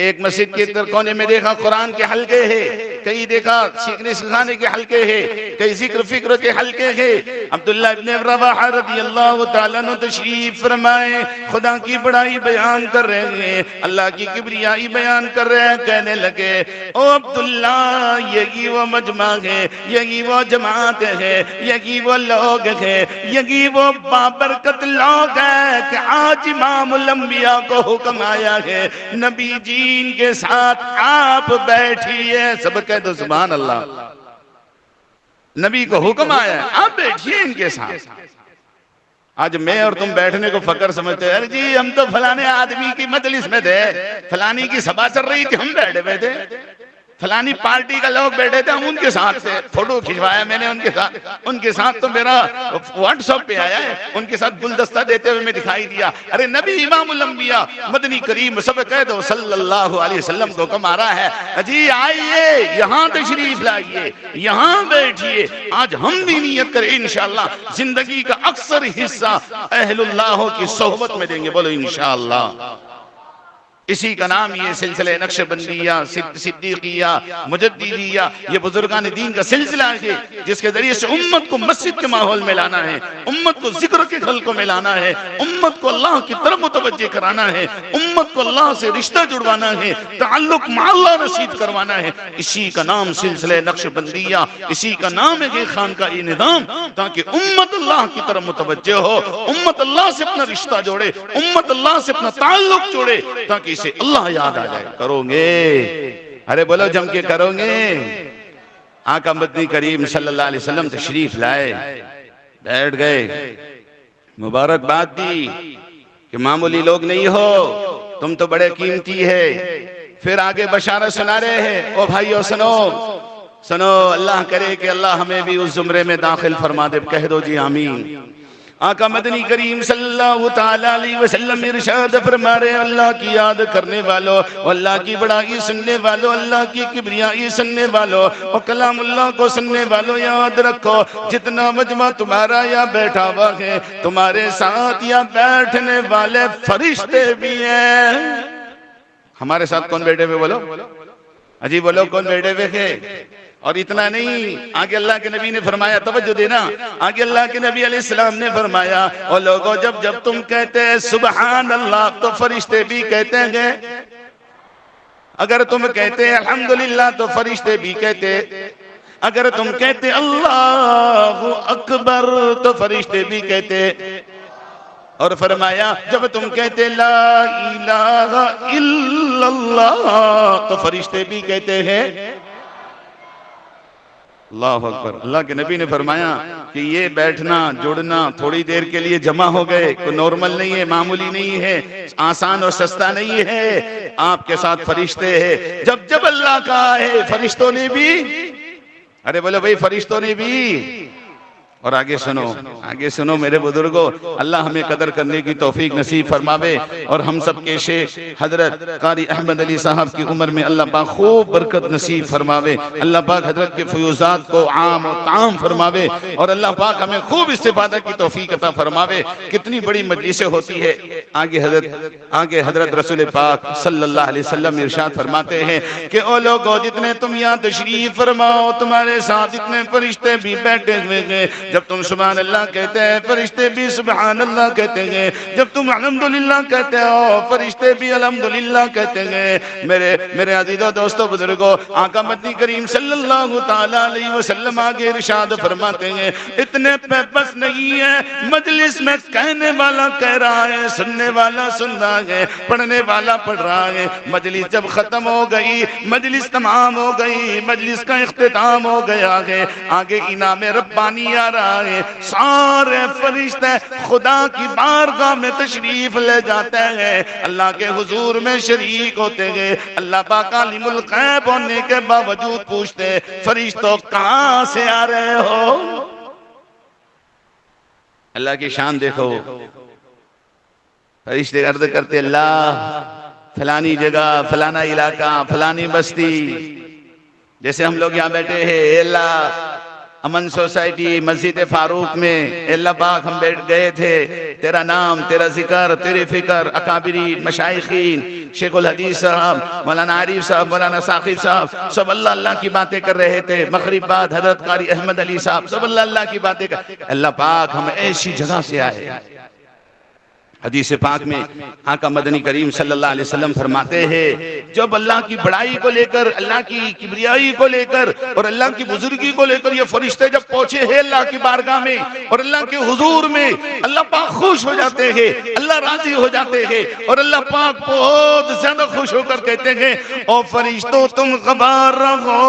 ایک مسجد کے اندر کونے میں دیکھا قرآن کے حلقے ہیں، کئی دیکھا سیکھنے سکھانے کے حلقے ہیں، کئی ذکر فکر کے حلقے ہیں۔ عبداللہ ابن رواحہ رضی اللہ تعالیٰ عنہ تشریف فرمائے، خدا کی بڑائی بیان کر رہے ہیں، اللہ کی کبریائی بیان کر رہے ہیں، کہنے لگے او عبداللہ یہی وہ مجمع ہے، یہی وہ جماعت ہے، یہی وہ لوگ ہیں، یہی وہ بابرکت لوگ ہیں کہ آج امام الانبیاء کو حکم آیا ہے نبی جی ان کے ساتھ آپ بیٹھیے، سب کہہ دو سبحان اللہ۔ نبی کو حکم آیا ہے آپ بیٹھیے ان کے ساتھ۔ آج میں اور تم بیٹھنے کو فقر سمجھتے ہیں، ارے جی ہم تو فلانے آدمی کی مجلس میں تھے، فلانی کی سبھا چل رہی تھی، ہم بیٹھے ہوئے تھے، فلانی پارٹی کا لوگ بیٹھے تھے، ہم ان کے ساتھ تھے، فوٹو کھنچوایا میں نے ان کے ساتھ تو میرا واٹس ایپ پہ آیا ہے، ان کے ساتھ گلدستہ دیتے ہوئے میں دکھائی دیا۔ ارے نبی امام الانبیاء مدنی کریم سب کہہ دو صلی اللہ علیہ وسلم کو حکم آ رہا ہے، جی آئیے یہاں تشریف لائیے، یہاں بیٹھیے۔ آج ہم بھی نیت کریں انشاءاللہ زندگی کا اکثر حصہ اہل اللہ کی صحبت میں دیں گے، بولو انشاءاللہ۔ اسی کا نام یہ سلسلہ نقش بندیہ، صدیقیہ، مجددیہ، یہ بزرگان دین کا سلسلہ ہے جس کے ذریعے سے امت کو مسجد کے ماحول میں لانا ہے، امت کو ذکر کے حلقوں میں لانا ہے، امت کو اللہ کی طرف متوجہ کرانا ہے، امت کو اللہ سے رشتہ جڑوانا ہے، تعلق مع اللہ نصیب کروانا ہے۔ اسی کا نام سلسلہ نقش بندیہ، اسی کا نام ہے کہ خانقاہ نظام، تاکہ امت اللہ کی طرف متوجہ ہو، امت اللہ سے اپنا رشتہ جوڑے، امت اللہ سے اپنا تعلق جوڑے، تاکہ اسے اللہ یاد آ جائے۔ کرو گے؟ ارے بولو جم کے کرو گے؟ آقا مدنی کریم صلی اللہ علیہ وسلم تشریف لائے، بیٹھ گئے، مبارکباد دی کہ معمولی لوگ نہیں ہو، تم تو بڑے قیمتی ہے۔ پھر آگے بشارت سنا رہے ہیں، او بھائیو سنو سنو، اللہ کرے کہ اللہ ہمیں بھی اس زمرے میں داخل فرما دے، کہہ دو جی آمین۔ آقا مدنی کریم صلی اللہ تعالیٰ علیہ وسلم ارشاد فرما رہے ہیں، اللہ کی یاد کرنے والوں، اللہ کی بڑائی سننے والوں، اللہ کی کبریائی سننے والوں اور کلام اللہ کو سننے والوں، یاد رکھو جتنا مجمع تمہارا یا بیٹھا ہوا ہے، تمہارے ساتھ یا بیٹھنے والے فرشتے بھی ہیں۔ ہمارے ساتھ کون بیٹھے ہوئے بولو؟ عجیب بولو، کون بیٹھے ہوئے تھے؟ اور اتنا نہیں، آگے اللہ کے نبی نے فرمایا، توجہ دینا، آگے اللہ کے نبی علیہ السلام نے فرمایا، اور لوگوں جب تم کہتے ہیں سبحان اللہ تو فرشتے بھی کہتے ہیں، اگر تم کہتے ہیں الحمدللہ تو فرشتے بھی کہتے، اگر تم کہتے اللہ اکبر تو فرشتے بھی کہتے، اور فرمایا جب تم کہتے لا الہ الا اللہ تو فرشتے بھی کہتے ہیں اللہ اکبر۔ اللہ کے نبی نے فرمایا کہ یہ بیٹھنا جڑنا تھوڑی دیر کے لیے جمع ہو گئے، کوئی نارمل نہیں ہے، معمولی نہیں ہے، آسان اور سستا نہیں ہے، آپ کے ساتھ فرشتے ہیں۔ جب اللہ کہا ہے فرشتوں نے بھی، ارے بولو بھائی فرشتوں نے بھی، اور آگے سنو میرے بزرگوں، اللہ ہمیں قدر کرنے کی توفیق نصیب فرماوے، اور ہم سب کے شیخ حضرت قاری احمد علی صاحب کی عمر میں اللہ پاک خوب برکت نصیب فرماوے، اللہ پاک حضرت کے فیوزات کو عام و تام فرماوے، اور اللہ پاک ہمیں خوب استفادہ کی توفیق عطا فرماوے۔ کتنی بڑی مجلسیں ہوتی ہے، آگے حضرت رسول پاک صلی اللہ علیہ وسلم ارشاد فرماتے ہیں کہ او لوگو جتنے تم یہاں تشریف فرماؤ، تمہارے ساتھ اتنے فرشتے بھی بیٹھے ہوئے ہیں، جب تم سبحان اللہ کہتے ہیں فرشتے بھی سبحان اللہ کہتے ہیں، جب تم الحمدللہ کہتے ہو فرشتے بھی الحمدللہ کہتے ہیں۔ میرے عزیزو دوستو بزرگو، آقا مدنی کریم صلی اللہ تعالیٰ علیہ وسلم آگے ارشاد فرماتے ہیں، اتنے پہ بس نہیں ہے، مجلس میں کہنے والا کہہ رہا ہے، سننے والا سن رہا ہے، پڑھنے والا پڑھ رہا ہے، مجلس جب ختم ہو گئی، مجلس تمام ہو گئی، مجلس کا اختتام ہو گیا ہے، آگے انعام ربانی آ رہا ہے، سارے فرشتے خدا کی بارگاہ میں تشریف لے جاتے ہیں، اللہ کے حضور میں شریک ہوتے ہیں، اللہ پاک عالم الغیب ہونے کے باوجود پوچھتے ہیں فرشتوں کہاں سے آ رہے ہو؟ اللہ کی شان دیکھو، فرشتے عرض کرتے اللہ فلانی جگہ، فلانا علاقہ، فلانی بستی، جیسے ہم لوگ یہاں بیٹھے ہیں، اے اللہ امن سوسائٹی مسجد فاروق میں، اے اللہ پاک ہم بیٹھ گئے تھے، تیرا نام، تیرا ذکر، تیرے فکر، اکابرین، مشائخین، شیخ الحدیث صاحب، مولانا عارف صاحب، مولانا ثاقب صاحب، سب اللہ کی باتیں کر رہے تھے، مغرب بعد حضرت قاری احمد علی صاحب، سب اللہ کی باتیں کر، اللہ پاک ہم ایسی جگہ سے آئے۔ حدیث پاک میں آقا مدنی کریم صلی اللہ علیہ وسلم فرماتے ہیں، جب اللہ کی بڑائی کو لے کر، اللہ کی کبریائی کو لے کر اور اللہ کی بزرگی کو لے کر یہ فرشتے جب پہنچے ہیں اللہ کی بارگاہ میں اور اللہ کے حضور میں، اللہ پاک خوش ہو جاتے ہیں، اللہ راضی ہو جاتے ہیں، اور اللہ پاک بہت زیادہ خوش ہو کر کہتے ہیں، او فرشتوں تم گوار رہو،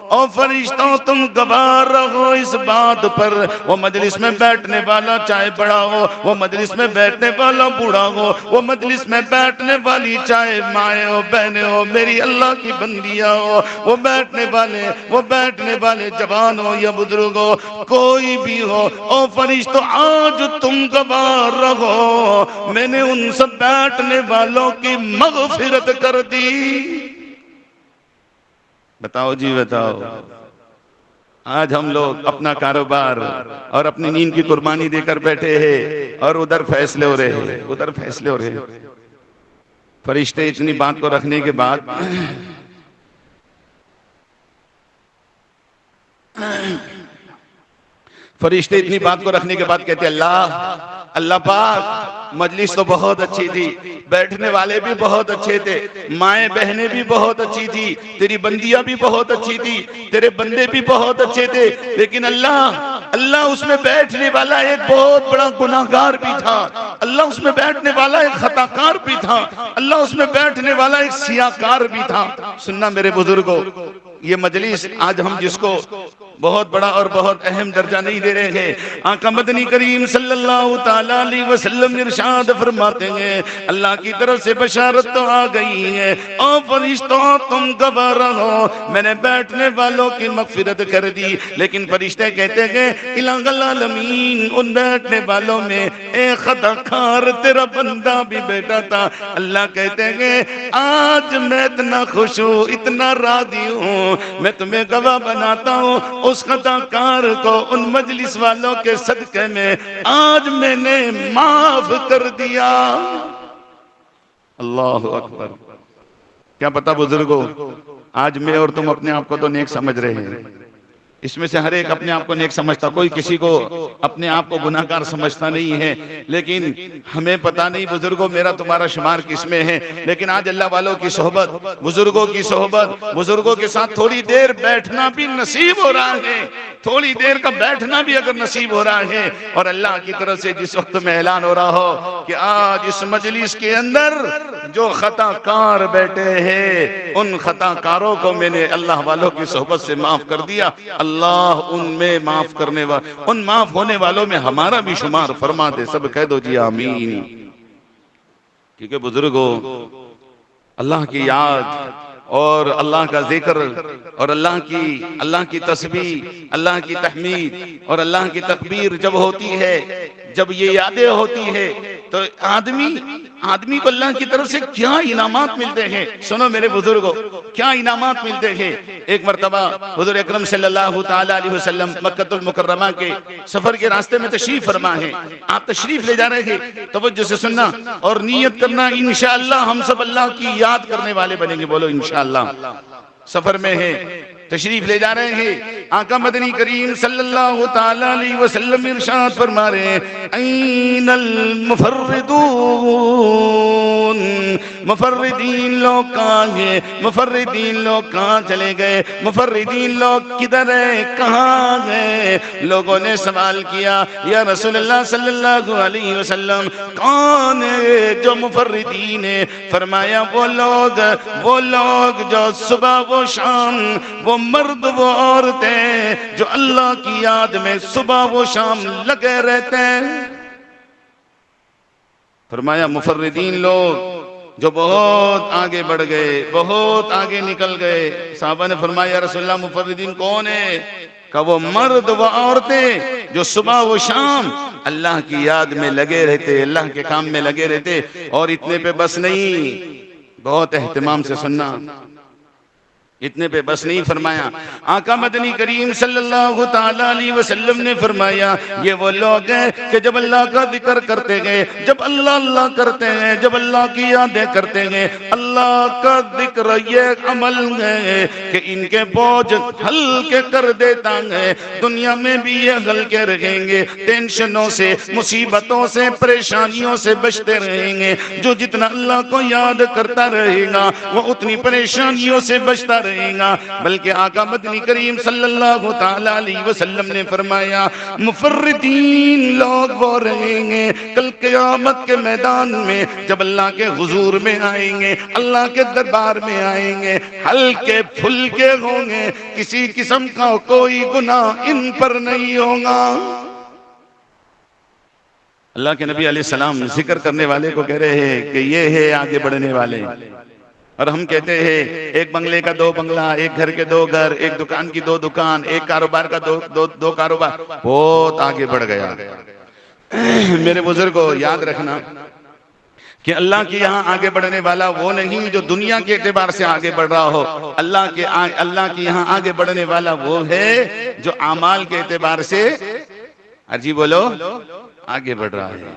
او فرشتوں تم گوار رہو اس بات پر، وہ مجلس میں بیٹھنے والا چاہے بڑا ہو، وہ مجلس میں بیٹھنے والا بوڑھا ہو، وہ مجلس میں بیٹھنے والی چاہے مائیں ہو، بہنیں ہو، میری اللہ کی بندیاں ہو، وہ بیٹھنے والے جوان ہو یا بزرگ ہو، کوئی بھی ہو، او فرشتوں آج تم گوار رہو، میں نے ان سب بیٹھنے والوں کی مغفرت کر دی۔ بتاؤ جی بتاؤ، آج ہم لوگ اپنا کاروبار اور اپنی نیند کی قربانی دے کر بیٹھے ہیں، اور ادھر فیصلے ہو رہے ہیں، فرشتے اتنی بات کو رکھنے کے بعد فرشتے اتنی بات کو رکھنے کے بعد کہتے اللہ پاک مجلس تو بہت اچھی تھی، بیٹھنے والے بھی بہت اچھے تھے، مائیں بہنیں بھی بہت اچھی تھی، تیری بندیاں بھی بہت اچھی تھی، تیرے بندے بھی بہت اچھے تھے، لیکن اللہ اس میں بیٹھنے والا ایک بہت بڑا گناہگار بھی تھا، اللہ اس میں بیٹھنے والا ایک خطا کار بھی تھا، اللہ اس میں بیٹھنے والا ایک سیاکار بھی تھا۔ سننا میرے بزرگوں، یہ مجلس آج ہم جس کو بہت بڑا اور بہت اہم درجہ نہیں دے رہے ہیں، آقا مدنی کریم صلی اللہ تعالیٰ علیہ وسلم ارشاد فرماتے ہیں اللہ کی طرف سے بشارت تو آ گئی ہے، او فرشتوں تم گواہ رہو میں نے بیٹھنے والوں کی مغفرت کر دی، لیکن فرشتے کہتے ہیں الہ العالمین ان بیٹھنے والوں میں ایک خطا کار تیرا بندہ بھی بیٹھا تھا۔ اللہ کہتے ہیں آج میں اتنا خوش ہوں، اتنا راضی ہوں، میں تمہیں گواہ بناتا ہوں اس خطا کار کو ان مجلس والوں کے صدقے میں آج میں نے معاف کر دیا۔ اللہ اکبر۔ کیا پتا بزرگوں، آج میں اور تم اپنے آپ کو تو نیک سمجھ رہے ہیں، اس میں سے ہر ایک اپنے آپ کو نیک سمجھتا، کوئی کسی کو اپنے آپ کو گناہگار سمجھتا نہیں ہے، لیکن ہمیں پتا نہیں بزرگوں میرا تمہارا شمار کس میں ہے، لیکن آج اللہ والوں کی صحبت، بزرگوں کی صحبت، بزرگوں کے ساتھ تھوڑی دیر بیٹھنا بھی نصیب ہو رہا ہے، تھوڑی دیر کا بیٹھنا بھی اگر نصیب ہو رہا ہے، اور اللہ کی طرف سے جس وقت میں اعلان ہو رہا ہو کہ آج اس مجلس کے اندر جو خطا کار بیٹھے ہیں ان خطا کاروں کو میں نے اللہ والوں کی صحبت سے معاف کر دیا، اللہ ان میں معاف کرنے ان معاف ہونے والوں میں ہمارا بھی شمار فرما دے، سب کہہ دو جی آمین۔ کیونکہ بزرگوں اللہ کی یاد اور اللہ کا ذکر اور اللہ کی تسبیح، اللہ کی تحمید اور اللہ کی تکبیر جب ہوتی ہے، جب یہ یادیں ہوتی ہے تو آدمی کو اللہ کی طرف سے کیا انعامات ملتے ہیں۔ سنو میرے بزرگوں، کیا انعامات ملتے ہیں۔ ایک مرتبہ حضور اکرم صلی اللہ تعالیٰ علیہ وسلم مکہ المکرمہ کے سفر کے راستے میں تشریف فرما ہے، آپ تشریف لے جا رہے ہیں، توجہ سے سننا اور نیت کرنا انشاءاللہ ہم سب اللہ کی یاد کرنے والے بنیں گے، بولو انشاءاللہ۔ سفر میں ہے، تشریف لے جا رہے ہیں، آقا مدنی کریم صلی اللہ تعالیٰ علیہ وسلم ارشاد فرما رہے ہیں این المفردون، مفردین لوگ کہاں ہیں، مفردین لوگ کہاں چلے گئے، مفردین لوگ کدھر ہیں، کہاں گئے۔ لوگوں نے سوال کیا یا رسول اللہ صلی اللہ علیہ وسلم کون ہے جو مفردین ہیں؟ فرمایا وہ لوگ جو صبح و شام، وہ مرد وہ عورتیں جو اللہ کی یاد میں صبح و شام لگے رہتے ہیں۔ فرمایا مفردین لوگ جو بہت آگے بڑھ گئے، بہت آگے نکل گئے۔ صحابہ نے فرمایا یا رسول اللہ مفردین کون ہے؟ کہ وہ مرد و عورتیں جو صبح و شام اللہ کی یاد میں لگے رہتے، اللہ کے کام میں لگے رہتے۔ اور اتنے پہ بس نہیں، بہت اہتمام سے سننا، اتنے پہ بس نہیں فرمایا، آقا مدنی کریم صلی اللہ تعالیٰ علیہ وسلم نے فرمایا یہ وہ لوگ ہیں کہ جب اللہ کا ذکر کرتے گئے، جب اللہ کرتے ہیں، جب اللہ کی یادیں کرتے گئے، اللہ کا ذکر یہ عمل ہے کہ ان کے بوجھ ہلکے کر دیتا ہے، دنیا میں بھی یہ ہلکے رہیں گے، ٹینشنوں سے، مصیبتوں سے، پریشانیوں سے بچتے رہیں گے۔ جو جتنا اللہ کو یاد کرتا رہے گا وہ اتنی پریشانیوں سے بچتا رہے گا۔ بلکہ آقا مدنی کریم صلی اللہ تعالیٰ علیہ وسلم نے فرمایا مفردین لوگ وہ رہیں گے کل قیامت کے میدان میں، جب اللہ کے حضور میں آئیں گے، اللہ کے دربار میں آئیں گے، ہلکے پھلکے ہوں گے، کسی قسم کا کوئی گناہ ان پر نہیں ہوگا۔ اللہ کے نبی علیہ السلام ذکر کرنے والے کو کہہ رہے ہیں کہ یہ ہے آگے بڑھنے والے، اور ہم کہتے ہیں ایک بنگلے کا دو بنگلہ، ایک گھر کے دو گھر، ایک دکان کی دو دکان، ایک کاروبار کا دو کاروبار، بہت آگے بڑھ گیا۔ میرے بزرگوں یاد رکھنا کہ اللہ کے یہاں آگے بڑھنے والا وہ نہیں جو دنیا کے اعتبار سے آگے بڑھ رہا ہو، اللہ کے یہاں آگے بڑھنے والا وہ ہے جو اعمال کے اعتبار سے عجیب بولو آگے بڑھ رہا ہے۔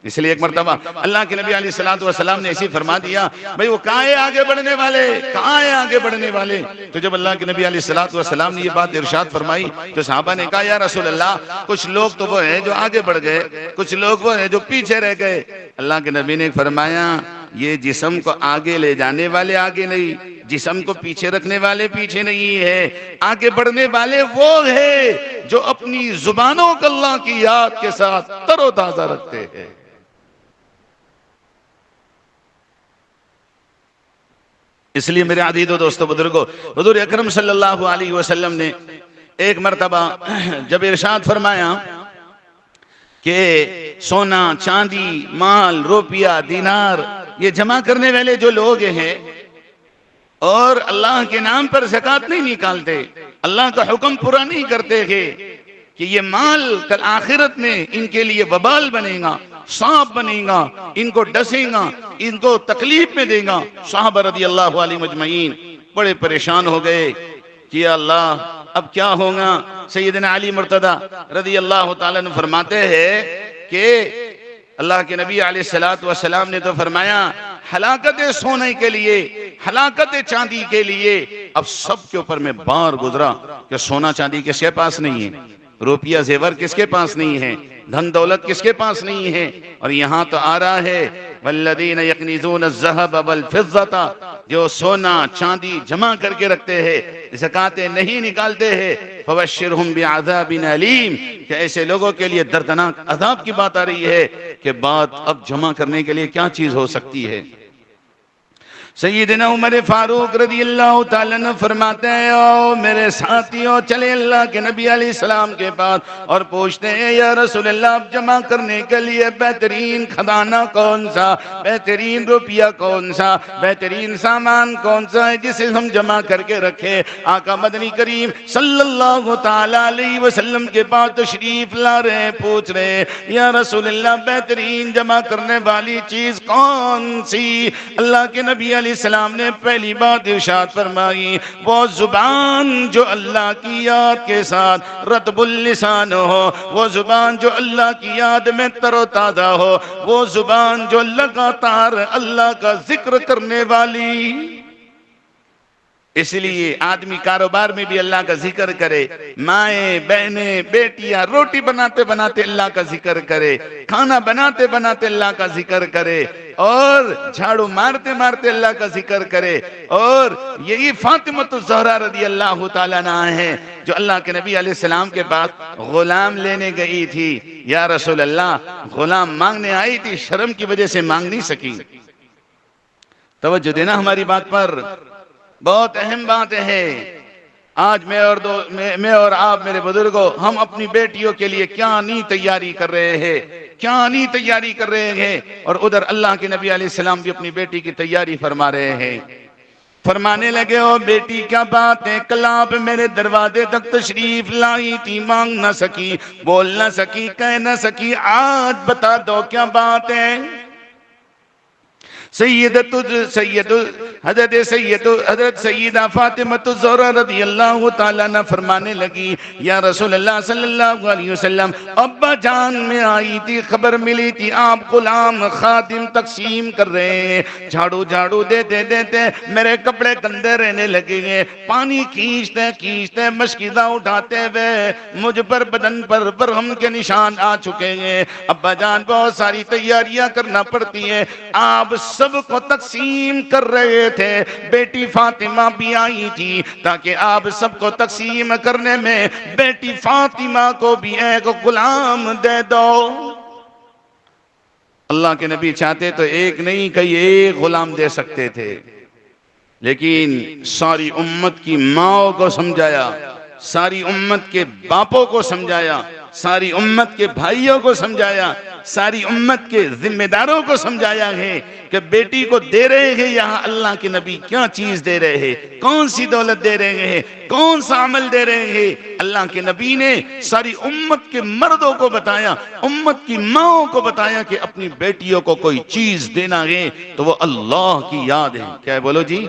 اس لیے ایک مرتبہ اللہ کے نبی علیہ الصلوۃ والسلام نے ایسی فرما دیا، بھئی وہ کہاں ہے آگے بڑھنے والے، کہاں ہے آگے بڑھنے والے؟ تو جب اللہ کے نبی علیہ الصلوۃ والسلام نے یہ بات ارشاد فرمائی تو صحابہ نے کہا یا رسول اللہ، کچھ لوگ تو وہ ہیں جو آگے بڑھ گئے، کچھ لوگ وہ ہیں جو پیچھے رہ گئے۔ اللہ کے نبی نے فرمایا یہ جسم کو آگے لے جانے والے آگے نہیں، جسم کو پیچھے رکھنے والے پیچھے نہیں ہے، آگے بڑھنے والے وہ ہیں جو اپنی زبانوں کو اللہ کی یاد کے ساتھ تر و تازہ رکھتے ہیں۔ اس لیے میرے عزیز و دوستو بزرگو، حضور اکرم صلی اللہ علیہ وسلم نے ایک مرتبہ جب ارشاد فرمایا کہ سونا، چاندی، مال، روپیہ، دینار یہ جمع کرنے والے جو لوگ ہیں اور اللہ کے نام پر زکوٰۃ نہیں نکالتے، اللہ کا حکم پورا نہیں کرتے ہیں، کہ یہ مال کل آخرت میں ان کے لیے وبال بنے گا، سانپ بنے گا، ان کو ڈسے گا، ان کو تکلیف میں دے گا۔ صحابہ رضی اللہ علیہ مجمعین بڑے پریشان ہو گئے کہ یا اللہ اب کیا ہوگا؟ سیدنا علی مرتضی رضی اللہ تعالیٰ عنہ فرماتے ہیں کہ اللہ کے نبی علیہ السلام نے تو فرمایا ہلاکت سونے کے لیے، ہلاکت چاندی کے لیے اب سب کے اوپر میں بار گزرا کہ سونا چاندی کس کے پاس نہیں ہے، روپیہ زیور کس کے پاس نہیں ہے، دھن دولت کس کے پاس نہیں ہے، اور یہاں تو آ رہا ہے والذین یکنزون الذھب والفضة، جو سونا چاندی جمع کر کے رکھتے ہیں، زکاتیں نہیں نکالتے ہیں، فبشرہم بعذاب علیم، کہ ایسے لوگوں کے لیے دردناک عذاب کی بات آ رہی ہے کہ بات اب جمع کرنے کے لیے کیا چیز ہو سکتی ہے۔ سیدنا عمر فاروق رضی اللہ تعالیٰ عنہ فرماتے ہیں او میرے ساتھیوں چلے اللہ کے نبی علیہ السلام کے پاس اور پوچھتے ہیں یا رسول اللہ اب جمع کرنے کے لیے بہترین خزانہ کون سا، بہترین روپیہ کون سا، بہترین سامان کون سا ہے جسے ہم جمع کر کے رکھے؟ آقا مدنی کریم صلی اللہ تعالیٰ علیہ وسلم کے پاس تشریف لا رہے ہیں، پوچھ رہے ہیں یا رسول اللہ بہترین جمع کرنے والی چیز کون سی؟ اللہ کے نبی علیہ السلام نے پہلی بات ارشاد فرمائی وہ زبان جو اللہ کی یاد کے ساتھ رطب اللسان ہو، وہ زبان جو اللہ کی یاد میں تر و تازہ ہو، وہ زبان جو لگاتار اللہ کا ذکر کرنے والی۔ اس لیے آدمی کاروبار میں بھی اللہ کا ذکر کرے، مائیں بہنیں بیٹیاں روٹی بناتے بناتے اللہ کا ذکر کرے، کھانا بناتے بناتے اللہ کا ذکر کرے، اور جھاڑو مارتے مارتے اللہ کا ذکر کرے۔ اور یہی فاطمۃ الزہرا رضی اللہ تعالیٰ عنہا ہے جو اللہ کے نبی علیہ السلام کے پاس غلام لینے گئی تھی، یا رسول اللہ غلام مانگنے آئی تھی، شرم کی وجہ سے مانگ نہیں سکی۔ توجہ دینا ہماری بات پر، بہت اہم بات ہے۔ آج میں اور آپ میرے بزرگوں ہم اپنی بیٹیوں کے لیے کیا نہیں تیاری کر رہے ہیں، کیا نہیں تیاری کر رہے ہیں، اور ادھر اللہ کے نبی علیہ السلام بھی اپنی بیٹی کی تیاری فرما رہے ہیں۔ فرمانے لگے او بیٹی کیا بات ہے، کل آپ میرے دروازے تک تشریف لائی تھی، مانگ نہ سکی، بول نہ سکی، کہہ نہ سکی، آج بتا دو کیا بات ہے؟ حضرت سیدہ فاطمہ الزہرا رضی اللہ تعالیٰ عنہ فرمانے لگی یا رسول اللہ صلی اللہ علیہ وسلم ابا جان میں آئی تھی، خبر ملی تھی آپ غلام خادم تقسیم کر رہے ہیں، جھاڑو جھاڑو دیتے دیتے میرے کپڑے گندے رہنے لگے ہیں، پانی کھینچتے کھینچتے مشکیزہ اٹھاتے ہوئے مجھ پر بدن پر برہم کے نشان آ چکے ہیں، ابا جان بہت ساری تیاریاں کرنا پڑتی ہیں، آپ سب کو تقسیم کر رہے تھے، بیٹی فاطمہ بھی آئی تھی تاکہ آپ سب کو تقسیم کرنے میں بیٹی فاطمہ کو بھی ایک غلام دے دو۔ اللہ کے نبی چاہتے تو ایک نہیں کئی ایک غلام دے سکتے تھے، لیکن ساری امت کی ماں کو سمجھایا، ساری امت کے باپوں کو سمجھایا، ساری امت کے بھائیوں کو سمجھایا، ساری امت کے ذمہ داروں کو سمجھایا ہے کہ بیٹی کو دے رہے ہیں یہاں اللہ کے نبی کیا چیز دے رہے ہیں، کون سی دولت دے رہے ہیں، کون سا عمل دے رہے ہیں۔ اللہ کے نبی نے ساری امت کے مردوں کو بتایا، امت کی ماں کو بتایا کہ اپنی بیٹیوں کو کوئی چیز دینا ہے تو وہ اللہ کی یاد ہے۔ کیا ہے بولو جی؟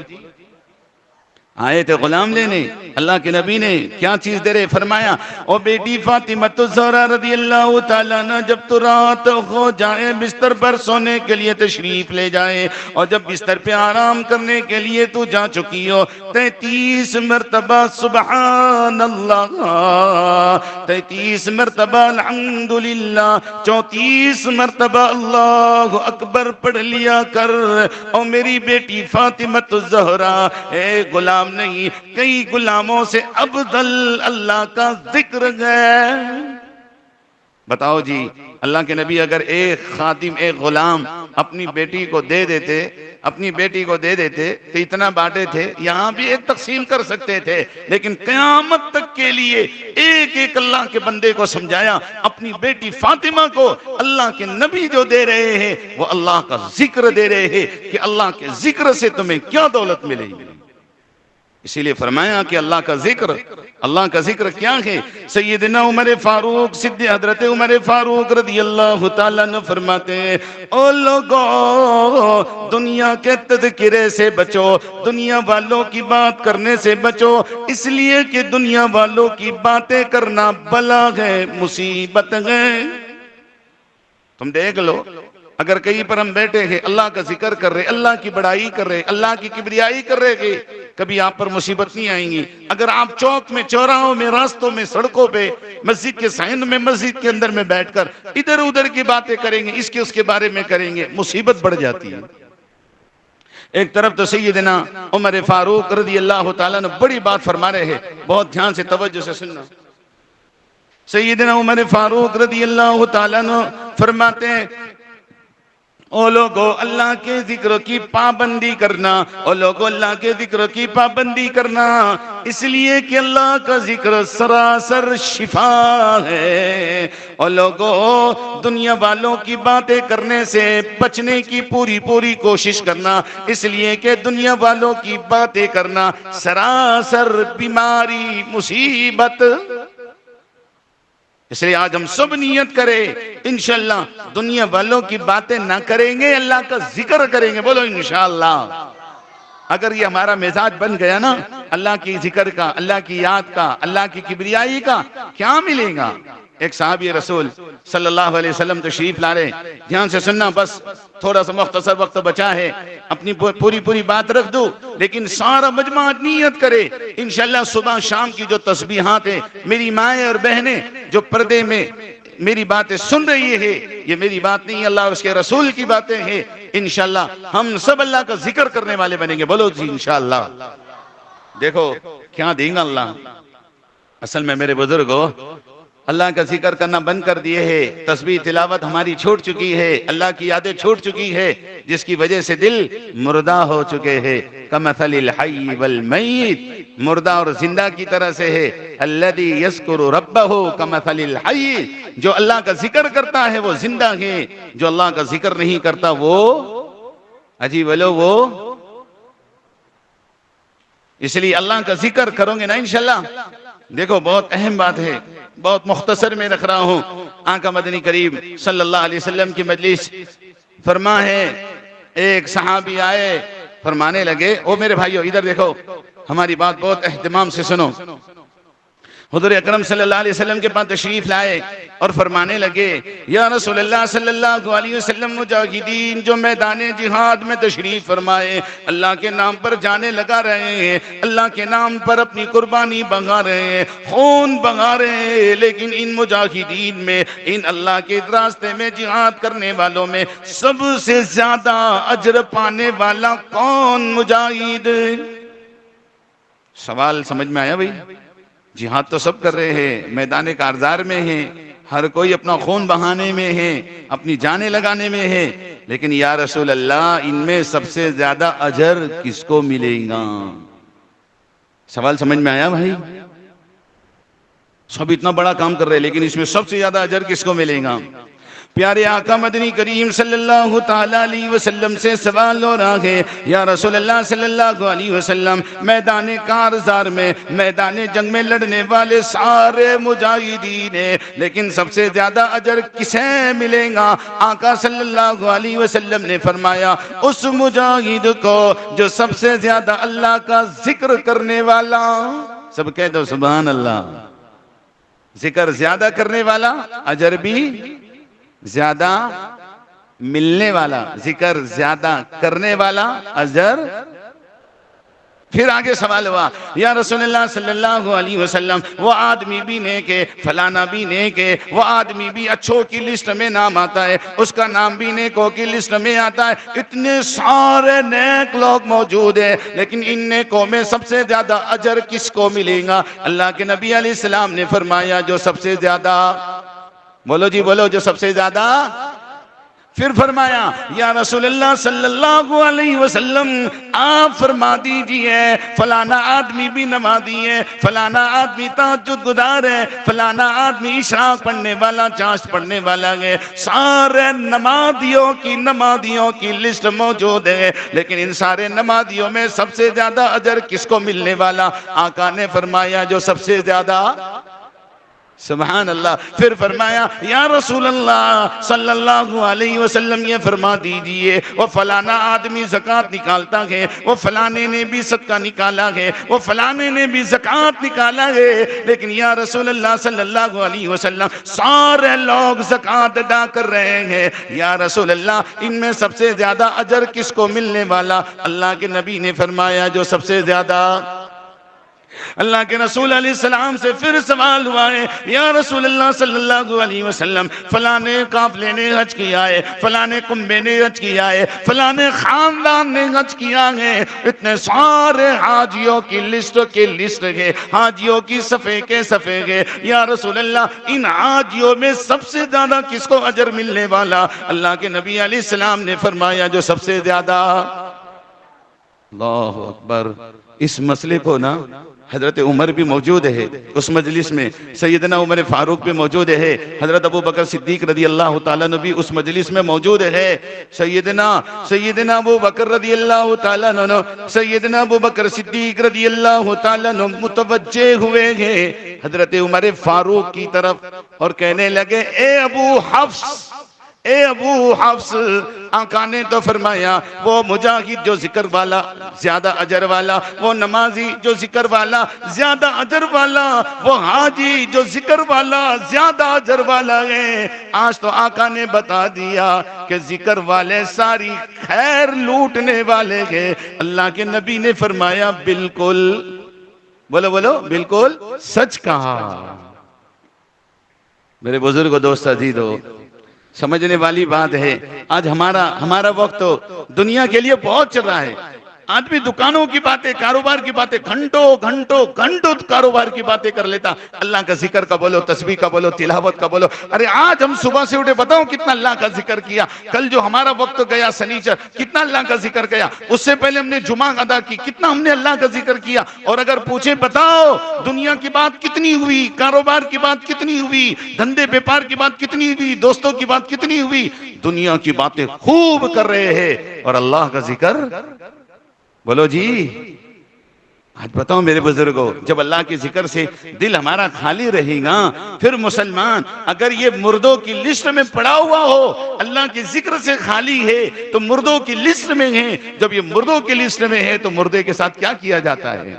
آئے تھے غلام لینے، اللہ کے نبی نے کیا چیز دے رہے؟ فرمایا او بیٹی فاطمہ الزہرا رضی اللہ تعالیٰ عنہ، جب تو رات ہو جائے بستر پر سونے کے لیے تشریف لے جائے، اور جب بستر پہ آرام کرنے کے لیے تو جا چکی ہو، 33 مرتبہ سبحان اللہ، 33 مرتبہ الحمدللہ، 34 مرتبہ اللہ اکبر پڑھ لیا کر۔ اور میری بیٹی فاطمہ الزہرا اے غلام نہیں، کئی غلاموں سے افضل اللہ کا ذکر ہے۔ بتاؤ جی، اللہ کے نبی اگر ایک خادم، ایک غلام اپنی بیٹی کو دے دیتے تو اتنا بانٹے تھے، یہاں بھی ایک تقسیم کر سکتے تھے، لیکن قیامت تک کے لیے ایک ایک اللہ کے بندے کو سمجھایا۔ اپنی بیٹی فاطمہ کو اللہ کے نبی جو دے رہے ہیں وہ اللہ کا ذکر دے رہے ہیں کہ اللہ کے ذکر سے تمہیں کیا دولت ملے گی۔ اسی لیے فرمایا کہ اللہ کا ذکر کیا ہے؟ سیدنا عمر فاروق صدیق، حضرت عمر فاروق رضی اللہ تعالیٰ عنہ فرماتے ہیں، او لوگو دنیا کے تذکرے سے بچو، دنیا والوں کی بات کرنے سے بچو، اس لیے کہ دنیا والوں کی باتیں کرنا بلا ہے، مصیبت ہے۔ تم دیکھ لو، اگر کہیں پر ہم بیٹھے ہیں، اللہ کا ذکر کر رہے، اللہ کی بڑائی کر رہے، اللہ کی کبریائی کر رہے کہ کبھی آپ پر مصیبت نہیں آئیں گی۔ اگر آپ چوک میں، چوراہوں میں، راستوں میں، سڑکوں پہ، مسجد کے سائن میں، مسجد کے اندر میں بیٹھ کر ادھر ادھر کی باتیں کریں گے، اس کے بارے میں کریں گے، مصیبت بڑھ جاتی ہے۔ ایک طرف تو سیدنا عمر فاروق رضی اللہ تعالیٰ نے بڑی بات فرما رہے ہیں، بہت دھیان سے توجہ سے سننا۔ سیدنا عمر فاروق رضی اللہ تعالیٰ نے فرماتے ہیں، او لوگو اللہ کے ذکر کی پابندی کرنا، او لوگو اللہ کے ذکر کی پابندی کرنا، اس لیے کہ اللہ کا ذکر سراسر شفا ہے۔ او لوگو دنیا والوں کی باتیں کرنے سے بچنے کی پوری کوشش کرنا، اس لیے کہ دنیا والوں کی باتیں کرنا سراسر بیماری، مصیبت۔ اس لیے آج ہم سب نیت کریں انشاءاللہ دنیا والوں کی باتیں نہ کریں گے، اللہ کا ذکر کریں گے، بولو انشاءاللہ۔ اگر یہ ہمارا مزاج بن گیا نا، اللہ کی ذکر کا، اللہ کی یاد کا، اللہ کی کبریائی کا، کیا ملے گا؟ ایک صحابی رسول صلی اللہ علیہ وسلم تشریف لا رہے، دھیان سے سننا، بس تھوڑا سا مختصر وقت بچا ہے، اپنی پوری بات رکھ دو، لیکن سارا مجمع نیت کرے انشاءاللہ صبح شام کی جو تسبیحات ہیں، میری مائیں اور بہنیں جو پردے میں میری باتیں سن رہی ہے، یہ میری بات نہیں، اللہ اور اس کے رسول کی باتیں ہیں، انشاءاللہ ہم سب اللہ کا ذکر کرنے والے بنیں گے، بولو جی انشاءاللہ۔ دیکھو کیا دیں گا اللہ۔ اصل میں میرے بزرگوں، اللہ کا ذکر کرنا بند کر دیے ہے، تسبیح تلاوت ہماری چھوٹ چکی ہے، اللہ کی یادیں چھوٹ چکی ہے، جس کی وجہ سے دل مردہ ہو چکے ہیں۔ کمثل الحی والمیت، مردہ اور زندہ کی طرح سے ہے۔ الذی یذکر ربہ کمثل الحی، جو اللہ کا ذکر کرتا ہے وہ زندہ ہے، جو اللہ کا ذکر نہیں کرتا وہ عجیب لو وہ۔ اس لیے اللہ کا ذکر کرو گے نا انشاءاللہ۔ دیکھو بہت اہم بات ہے، بہت مختصر میں رکھ رہا ہوں۔ آقا مدنی کریم صلی اللہ علیہ وسلم کی مجلس فرما ہے، ایک صحابی آئے، فرمانے لگے، او میرے بھائیو ادھر دیکھو، ہماری بات بہت اہتمام سے سنو۔ حضور اکرم صلی اللہ علیہ وسلم کے پاس تشریف لائے اور فرمانے لگے، یا رسول اللہ صلی اللہ علیہ وسلم، مجاہدین جو میدان جہاد میں تشریف فرمائے، اللہ کے نام پر جانے لگا رہے ہیں، اللہ کے نام پر اپنی قربانی بہا رہے ہیں، خون بہا رہے ہیں، لیکن ان مجاہدین میں، ان اللہ کے راستے میں جہاد کرنے والوں میں سب سے زیادہ اجر پانے والا کون مجاہد؟ سوال سمجھ میں آیا بھائی؟ جہاد تو سب کر رہے ہیں، میدان کارزار میں ہیں، ہر کوئی اپنا خون بہانے میں ہے، اپنی جانیں لگانے میں ہے، لیکن یا رسول اللہ ان میں سب سے زیادہ اجر کس کو ملے گا؟ سوال سمجھ میں آیا بھائی؟ سب اتنا بڑا کام کر رہے ہیں، لیکن اس میں سب سے زیادہ اجر کس کو ملے گا؟ پیارے آقا مدنی کریم صلی اللہ تعالی علیہ وسلم سے سوال ہو رہا ہے، یا رسول اللہ صلی اللہ علیہ وسلم، میدان کارزار میں، میدان جنگ میں لڑنے والے سارے مجاہدین ہیں، لیکن سب سے زیادہ اجر کسے ملے گا؟ آقا صلی اللہ علیہ وسلم نے فرمایا اس مجاہد کو جو سب سے زیادہ اللہ کا ذکر کرنے والا، سب کہہ دو سبحان اللہ، ذکر زیادہ کرنے والا اجر بھی زیادہ ملنے والا، ذکر زیادہ کرنے والا اجر۔ پھر آگے سوال ہوا، یا رسول اللہ صلی اللہ علیہ وسلم، وہ آدمی بھی نیک ہے، فلانا بھی نیک ہے، وہ آدمی بھی اچھوں کی لسٹ میں نام آتا ہے، اس کا نام بھی نیکوں کی لسٹ میں آتا ہے، اتنے سارے نیک لوگ موجود ہیں، لیکن ان نیکوں میں سب سے زیادہ اجر کس کو ملے گا؟ اللہ کے نبی علیہ السلام نے فرمایا جو سب سے زیادہ، بولو جی بولو، جو سب سے زیادہ۔ پھر فرمایا یا رسول اللہ صلی اللہ علیہ وسلم، آپ فرما دیجئے فلانا آدمی بھی نمازی ہے، فلانا آدمی تہجد گزار ہے، فلانا آدمی اشراق پڑھنے والا، چاشت پڑھنے والا ہے، سارے نمازیوں کی لسٹ موجود ہے، لیکن ان سارے نمازیوں میں سب سے زیادہ اجر کس کو ملنے والا؟ آقا نے فرمایا جو سب سے زیادہ، سبحان اللہ۔ پھر فرمایا یا رسول اللہ صلی اللہ علیہ وسلم، یہ فرما دیجئے وہ فلانا آدمی زکوٰۃ نکالتا ہے، وہ فلانے نے بھی صدقہ نکالا ہے، وہ فلانے نے بھی زکوٰۃ نکالا ہے، لیکن یا رسول اللہ صلی اللہ علیہ وسلم سارے لوگ زکوٰۃ ادا کر رہے ہیں، یا رسول اللہ ان میں سب سے زیادہ اجر کس کو ملنے والا؟ اللہ کے نبی نے فرمایا جو سب سے زیادہ۔ اللہ کے رسول علیہ السلام سے پھر سوال ہوا ہے، یا رسول اللہ صلی اللہ علیہ وسلم، فلانے قافلے نے حج کیا ہے، فلانے کنبے نے حج کیا ہے، فلانے خاندان نے حج کیا ہے، اتنے سارے حاجیوں کی لسٹ ہے، حاجیوں کی صفحے کے صفحے ہے، یا رسول اللہ ان حاجیوں میں سب سے زیادہ کس کو اجر ملنے والا؟ اللہ کے نبی علیہ السلام نے فرمایا جو سب سے زیادہ۔ اللہ اکبر۔ اس مسئلے کو نا حضرت عمر بھی موجود ہے اس مجلس میں، سیدنا عمر فاروق بھی موجود ہے، حضرت ابو بکر صدیق رضی اللہ تعالیٰ عنہ بھی اس مجلس میں موجود ہے، سیدنا ابو بکر رضی اللہ تعالیٰ عنہ، سیدنا ابو بکر صدیق رضی اللہ تعالیٰ عنہ متوجہ ہوئے ہیں حضرت عمر فاروق کی طرف اور کہنے لگے اے ابو حفص، آقا نے تو فرمایا وہ مجاہد جو ذکر والا زیادہ اجر والا، وہ نمازی جو ذکر والا زیادہ اجر والا، وہ حاجی جو ذکر والا زیادہ اجر والا ہے۔ آج تو آقا نے بتا دیا کہ ذکر والے ساری خیر لوٹنے والے ہیں۔ اللہ کے نبی نے فرمایا بالکل، بولو بالکل سچ کہا۔ میرے بزرگ دوست عزیزو، سمجھنے والی بات ہے، آج ہمارا وقت دنیا کے لیے بہت چل رہا ہے۔ آدمی دکانوں کی باتیں، کاروبار کی باتیں، گھنٹوں کاروبار کی باتیں کر لیتا، اللہ کا ذکر کا بولو، تسبیح کا بولو، تلاوت کا بولو۔ ارے آج ہم صبح سے اٹھے، بتاؤ کتنا اللہ کا ذکر کیا، کل جو ہمارا وقت گیا سنیچر کتنا اللہ کا ذکر گیا، اس سے پہلے ہم نے جمعہ ادا کی کتنا ہم نے اللہ کا ذکر کیا۔ اور اگر پوچھے بتاؤ دنیا کی بات کتنی ہوئی، کاروبار کی بات کتنی ہوئی، دھندے بیپار کی بات کتنی ہوئی، دوستوں کی بات کتنی ہوئی، دنیا کی باتیں خوب کر رہے ہیں اور اللہ کا ذکر، بولو جی۔ آج بتاؤ میرے بزرگوں، جب اللہ کے ذکر سے دل ہمارا خالی رہے گا، پھر مسلمان اگر یہ مردوں کی لسٹ میں پڑا ہوا ہو، اللہ کے ذکر سے خالی ہے تو مردوں کی لسٹ میں ہے۔ جب یہ مردوں کی لسٹ میں ہے تو مردے کے ساتھ کیا کیا جاتا ہے؟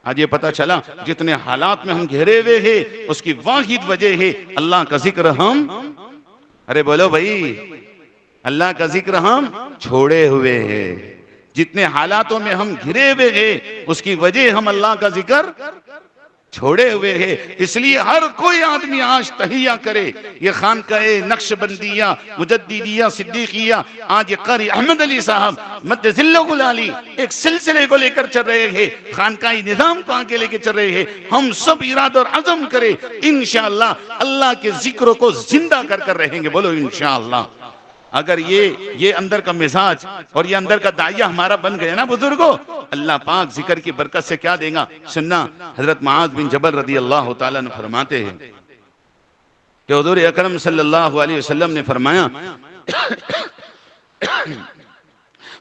آج یہ پتا چلا جتنے حالات میں ہم گھرے ہوئے ہیں اس کی واحد وجہ ہے اللہ کا ذکر ہم، ارے بولو بھائی، اللہ کا ذکر ہم چھوڑے ہوئے ہیں۔ جتنے حالاتوں میں ہم گھرے ہوئے ہیں اس کی وجہ ہم اللہ کا ذکر چھوڑے ہوئے ہیں۔ اس لیے ہر کوئی آدمی آج تہیہ کرے، یہ خانقاہ نقش بندیہ مجددیہ صدیقیہ، آج یہ قاری احمد علی صاحب مد ذلہ العالی ایک سلسلے کو لے کر چل رہے ہیں، خانقاہی نظام کو آگے لے کے چل رہے ہیں۔ ہم سب ارادہ اور عزم کرے، انشاءاللہ اللہ کے ذکر کو زندہ کر رہیں گے، بولو انشاءاللہ۔ اگر یہ اندر کا مزاج اور یہ اندر کا داعیہ ہمارا بن گیا نا بزرگوں، اللہ پاک ذکر کی برکت سے کیا دے گا سننا۔ حضرت معاذ بن جبل رضی اللہ تعالیٰ عنہ فرماتے ہیں کہ حضور اکرم صلی اللہ علیہ وسلم نے فرمایا،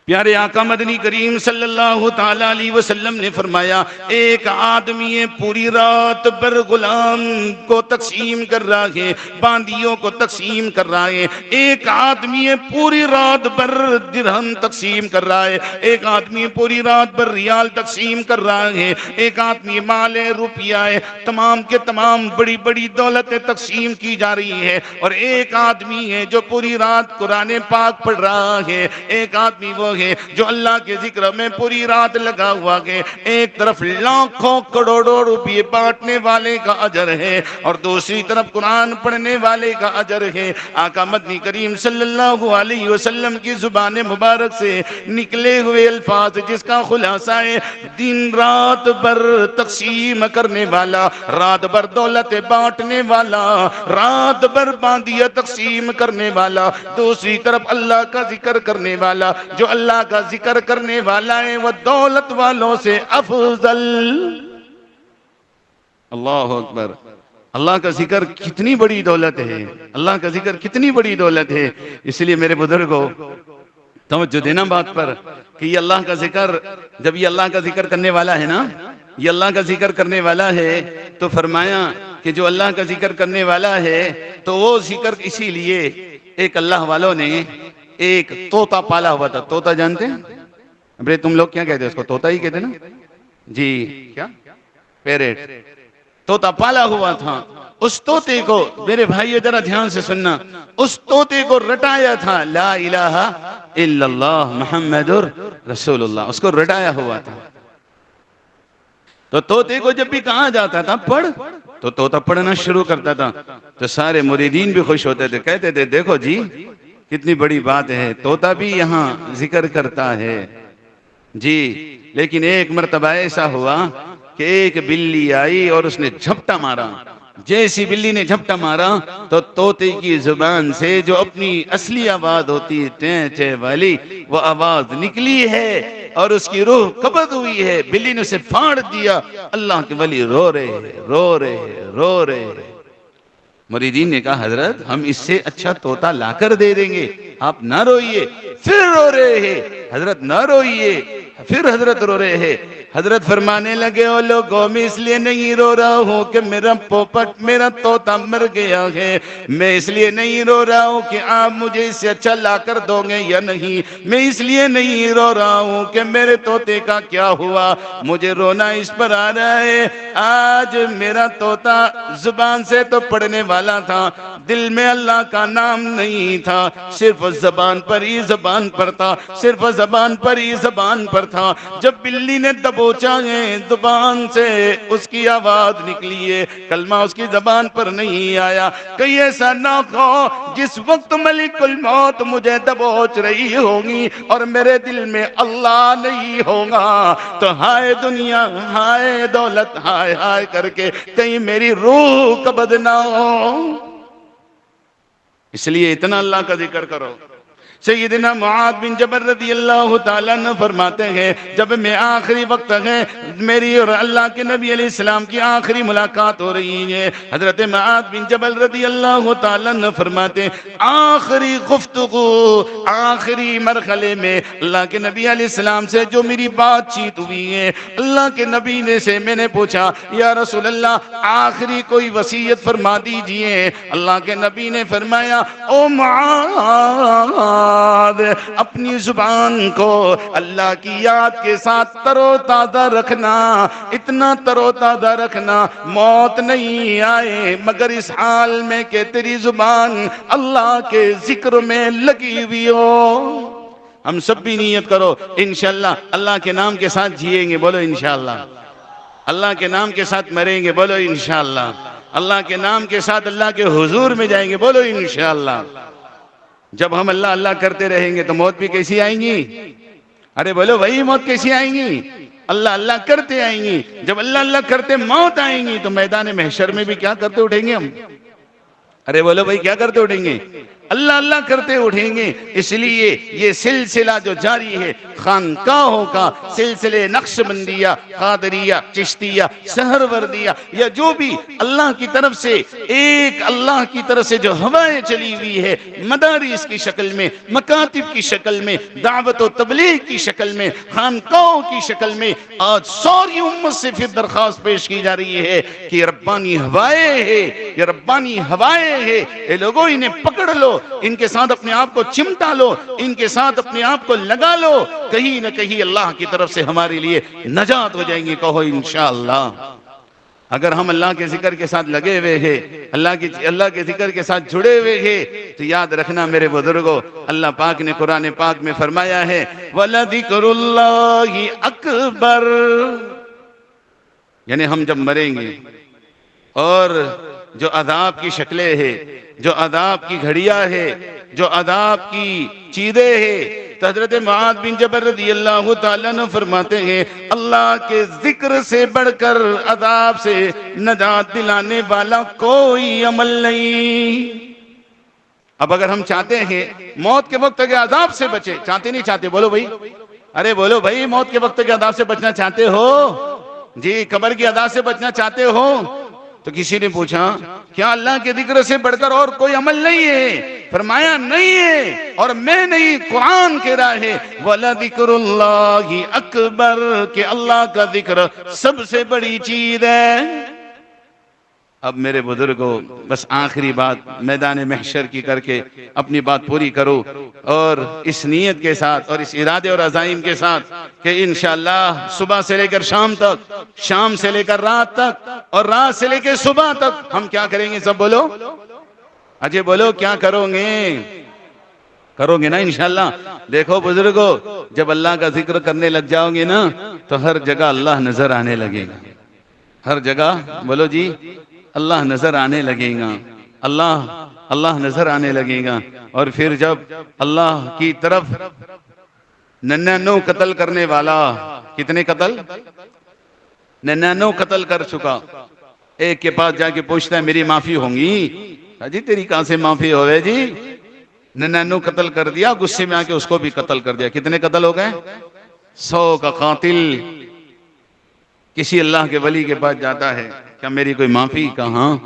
پیارے آقا مدنی کریم صلی اللہ تعالی علیہ وسلم نے فرمایا، ایک آدمی پوری رات بھر غلام کو تقسیم کر رہا ہے، باندیوں کو تقسیم کر رہا ہے، ایک آدمی پوری رات بھر درہم تقسیم کر رہا ہے، ایک آدمی پوری رات بھر ریال تقسیم کر رہا ہے، ایک آدمی مال ہے، روپیہ ہے، تمام کے تمام بڑی بڑی دولتیں تقسیم کی جا رہی ہے، اور ایک آدمی ہے جو پوری رات قرآن پاک پڑھ رہا ہے، ایک آدمی وہ ہے جو اللہ کے ذکر میں پوری رات لگا ہوا ہے، ایک طرف لاکھوں کروڑوں روپے بانٹنے والے کا اجر ہے اور دوسری طرف قرآن پڑھنے والے کا اجر ہے۔ آقا مدنی کریم صلی اللہ علیہ وسلم کی زبان مبارک سے نکلے ہوئے الفاظ جس کا خلاصہ ہے، دن رات بھر تقسیم کرنے والا، رات بھر دولت بانٹنے والا، رات بھر باندیاں تقسیم کرنے والا، دوسری طرف اللہ کا ذکر کرنے والا، جو اللہ کا ذکر کرنے والا ہے وہ دولت والوں سے افضل۔ اللہ اکبر! اللہ کا ذکر کتنی بڑی دولت ہے، اللہ کا ذکر کتنی بڑی دولت ہے۔ اس لیے میرے بزرگوں، توجہ دینا بات پر کہ یہ اللہ کا ذکر، جب یہ اللہ کا ذکر کرنے والا ہے نا، یہ اللہ کا ذکر کرنے والا ہے، تو فرمایا کہ جو اللہ کا ذکر کرنے والا ہے تو وہ ذکر اسی لیے، ایک اللہ والوں نے ایک طوطا پالا ہوا تھا۔ طوطا جانتے ہیں؟ ابرے تم لوگ کیا کہتے ہیں اس کو؟ طوطا ہی کہتے ہیں نا جی، کیا پیرٹ، طوطا پالا ہوا تھا۔ اس طوطے کو میرے بھائیو ذرا دھیان سے سننا، اس طوطے کو رٹایا تھا لا الہ الا اللہ محمد رسول اللہ، اس کو رٹایا ہوا تھا۔ تو طوطے کو جب بھی کہا جاتا تھا پڑھ، تو طوطا پڑھنا شروع کرتا تھا، تو سارے مریدین بھی خوش ہوتے تھے، کہتے تھے دیکھو جی کتنی بڑی بات ہے، طوطا بھی یہاں ذکر کرتا ہے جی۔ لیکن ایک مرتبہ ایسا ہوا کہ ایک بلی آئی اور اس نے جھپٹا مارا، جیسی بلی نے جھپٹا مارا تو طوطے کی زبان سے جو اپنی اصلی آواز ہوتی ہے چیں چیں والی، وہ آواز نکلی ہے اور اس کی روح قبض ہوئی ہے، بلی نے اسے پھاڑ دیا۔ اللہ کے ولی رو رہے رو رہے رو رہے۔ مریدین نے کہا حضرت ہم اس سے اچھا طوطا لا کر دے دیں گے، آپ نہ روئیے۔ پھر رو رہے ہیں حضرت، نہ روئیے۔ پھر حضرت رو رہے ہیں۔ حضرت فرمانے لگے او لوگوں، میں اس لیے نہیں رو رہا ہوں کہ میرا پوپٹ، میرا طوطا مر گیا ہے، میں اس لیے نہیں رو رہا ہوں کہ آپ مجھے اس سے اچھا لا کر دو گے یا نہیں، میں اس لیے نہیں رو رہا ہوں کہ میرے طوطے کا کیا ہوا، مجھے رونا اس پر آ رہا ہے آج میرا طوطا زبان سے تو پڑھنے والا تھا، دل میں اللہ کا نام نہیں تھا، صرف زبان پر ہی زبان پر تھا، صرف زبان پر ہی زبان پر تھا۔ جب بلی نے دبوچا ہے زبان سے اس کی آواز نکلی ہے، کلمہ اس کی زبان پر نہیں آیا۔ کہیں ایسا نہ ہو جس وقت ملک الموت مجھے دبوچ رہی ہوگی اور میرے دل میں اللہ نہیں ہوگا تو ہائے دنیا، ہائے دولت، ہائے ہائے کر کے کہیں میری روح قبض نہ ہو۔ اس لیے اتنا اللہ کا ذکر کرو۔ سیدنا معاذ بن جبل رضی اللہ تعالیٰ عنہ فرماتے ہیں جب میں آخری وقت ہے، میری اور اللہ کے نبی علیہ السلام کی آخری ملاقات ہو رہی ہے، حضرت معاذ بن جبل رضی اللہ تعالیٰ عنہ فرماتے ہیں آخری گفتگو، آخری مرحلے میں اللہ کے نبی علیہ السلام سے جو میری بات چیت ہوئی ہے، اللہ کے نبی نے سے میں نے پوچھا یا رسول اللہ آخری کوئی وصیت فرما دیجئے۔ اللہ کے نبی نے فرمایا او معاذ، اپنی زبان کو اللہ کی یاد کے ساتھ تر و تازہ رکھنا، اتنا تر و تازہ رکھنا موت نہیں آئے مگر اس حال میں کہ تیری زبان اللہ کے ذکر میں لگی ہوئی ہو۔ ہم سب بھی نیت کرو انشاءاللہ اللہ کے نام کے ساتھ جیئیں گے، بولو انشاءاللہ، اللہ کے نام کے ساتھ مریں گے، بولو انشاءاللہ، اللہ کے نام کے ساتھ اللہ کے حضور میں جائیں گے، بولو انشاءاللہ۔ جب ہم اللہ اللہ کرتے رہیں گے تو موت بھی کیسی آئیں گی؟ ارے بولو وہی موت کیسی آئیں گی؟ اللہ اللہ کرتے آئیں گی۔ جب اللہ اللہ کرتے موت آئیں گی تو میدان محشر میں بھی کیا کرتے اٹھیں گے ہم؟ ارے بولو بھائی کیا کرتے اٹھیں گے؟ اللہ اللہ کرتے اٹھیں گے. اس لیے یہ سلسلہ جو جاری ہے خانقاہوں کا، سلسلے نقش بندیہ، قادریہ، چشتیہ، سہروردیہ، یا جو بھی اللہ کی طرف سے ایک اللہ کی طرف سے جو ہوائیں چلی ہوئی ہے، مدارس کی شکل میں، مکاتب کی شکل میں، دعوت و تبلیغ کی شکل میں، خانقاہوں کی شکل میں، آج ساری امت سے پھر درخواست پیش کی جا رہی ہے کہ یہ ربانی ہوائیں ہے، یہ ربانی ہوائیں ہے، اے لوگوں انہیں پکڑ لو، ان کے ساتھ اپنے آپ کو چمٹا لو، ان کے ساتھ اپنے آپ کو لگا لو، کہیں نہ کہیں اللہ کی طرف سے ہمارے لیے نجات ہو جائیں گی. کہو انشاءاللہ. اگر ہم اللہ کے ذکر کے ساتھ لگے ہوئے ہیں، اللہ کے ذکر کے ساتھ جڑے ہوئے ہیں، تو یاد رکھنا میرے بزرگوں، اللہ پاک نے قرآن پاک میں فرمایا ہے وَلَذِكْرُ اللَّهِ أَكْبَرُ. یعنی ہم جب مریں گے اور جو عذاب کی شکلیں ہیں، جو عذاب کی گھڑیاں ہیں، جو عذاب کی چیزیں ہیں، تو حضرت معاذ بن جبل رضی اللہ تعالیٰ عنہ فرماتے ہیں اللہ کے ذکر سے بڑھ کر عذاب سے نجات دلانے والا کوئی عمل نہیں. اب اگر ہم چاہتے ہیں موت کے وقت کے عذاب سے بچے، چاہتے نہیں چاہتے؟ بولو بھائی، ارے بولو بھائی، موت کے وقت کے عذاب سے بچنا چاہتے ہو؟ جی، قبر کی عذاب سے بچنا چاہتے ہو؟ تو کسی نے پوچھا کیا اللہ کے ذکر سے بڑھ کر اور کوئی عمل نہیں ہے؟ فرمایا نہیں ہے، اور میں نہیں، قرآن کہہ رہا ہے وَلَذِكْرُ اللَّهِ أَكْبَرُ، کہ اللہ کا ذکر سب سے بڑی چیز ہے. اب میرے بزرگوں، بس آخری بات میدان محشر کی کر کے اپنی بات پوری کرو، اور اس نیت کے ساتھ اور اس ارادے اور عزائم کے ساتھ کہ انشاءاللہ صبح سے لے کر شام تک، شام سے لے کر رات تک، اور رات سے لے کے صبح تک ہم کیا کریں گے؟ سب بولو، اجے بولو، کیا کرو گے؟ کرو گے نا انشاءاللہ. دیکھو بزرگوں، جب اللہ کا ذکر کرنے لگ جاؤ گے نا تو ہر جگہ اللہ نظر آنے لگے گا. ہر جگہ بولو جی، اللہ نظر آنے لگے گا، اللہ نظر آنے لگے گا. اور پھر جب اللہ کی طرف 99 قتل کرنے والا، کتنے قتل؟ 99 قتل کر چکا، ایک کے پاس جا کے پوچھتا ہے میری معافی ہوں گی؟ جی تیری کہاں سے معافی ہوئے جی، 99 قتل کر دیا، غصے میں آ کے اس کو بھی قتل کر دیا. کتنے قتل ہو گئے؟ 100 کا قاتل کسی اللہ کے ولی کے پاس جاتا ہے، کیا میری کوئی معافی؟ کہاں؟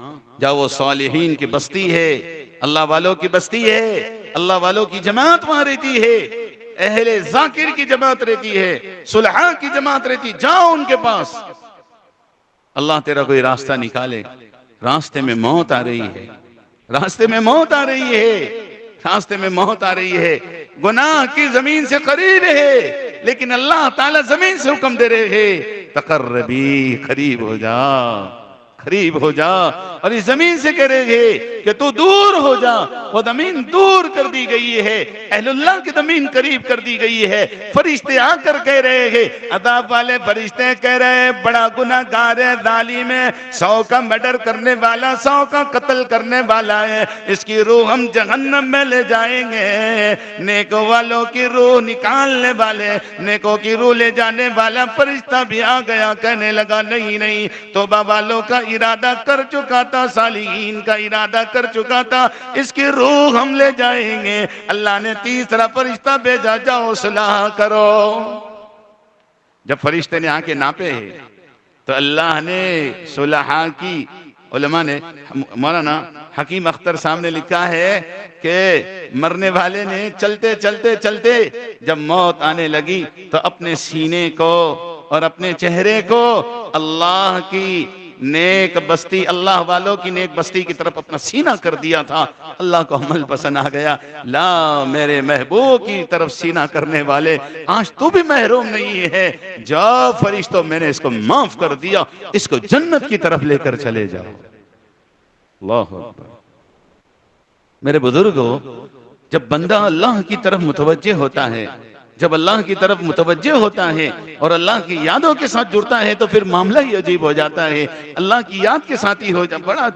جا، وہ صالحین کی بستی ہے، اللہ والوں کی بستی ہے، اللہ والوں کی جماعت وہاں رہتی ہے، اہل ذاکر کی جماعت رہتی ہے، صلحاء کی جماعت رہتی، جاؤ ان کے پاس، اللہ تیرا کوئی راستہ نکالے. راستے میں موت آ رہی ہے، راستے میں موت آ رہی ہے، راستے میں موت آ رہی ہے، گناہ کی زمین سے قریب ہے، لیکن اللہ تعالیٰ زمین سے حکم دے رہے ہیں تقربی، قریب ہو جا، قریب ہو جا. اور اس زمین سے کہہ رہے ہیں کہ تو دور ہو جا. وہ زمین دور کر دی گئی ہے، اہل اللہ کی زمین قریب کر دی گئی ہے. فرشتے آ کر کہہ رہے ہیں، عذاب والے فرشتے کہہ رہے ہیں بڑا گناہ گار ہے، ظالم ہے، 100 کا مرڈر کرنے والا، 100 کا قتل کرنے والا ہے، اس کی روح ہم جہنم میں لے جائیں گے. نیکوں والوں کی روح نکالنے والے، نیکوں کی روح لے جانے والا فرشتہ بھی آ گیا، کہنے لگا نہیں نہیں، توبہ والوں کا ارادہ کر چکا تھا، صالحین کا ارادہ کر چکا تھا، اس کی روح ہم لے جائیں گے. اللہ نے تیسرا فرشتہ بھیجا، جاؤ صلح کرو. جب فرشتے نے آ کے ناپے تو اللہ نے صلح کی. علماء نے، مولانا حکیم اختر صاحب نے لکھا ہے کہ مرنے والے نے چلتے چلتے چلتے جب موت آنے لگی تو اپنے سینے کو اور اپنے چہرے کو اللہ کی نیک بستی، اللہ والوں کی نیک بستی کی طرف اپنا سینہ کر دیا تھا. اللہ کو عمل پسند آ گیا. لا، میرے محبوب کی طرف سینہ کرنے والے آج تو بھی محروم نہیں ہے. جا فرشتوں، میں نے اس کو معاف کر دیا، اس کو جنت کی طرف لے کر چلے جاؤ. اللہ اکبر. میرے بزرگوں، جب بندہ اللہ کی طرف متوجہ ہوتا ہے، جب اللہ کی طرف متوجہ ہوتا ہے اور اللہ کی یادوں کے ساتھ جڑتا ہے تو پھر معاملہ ہی عجیب ہو جاتا ہے. اللہ کی یاد کے ساتھ ہی ہو جاتا، بڑا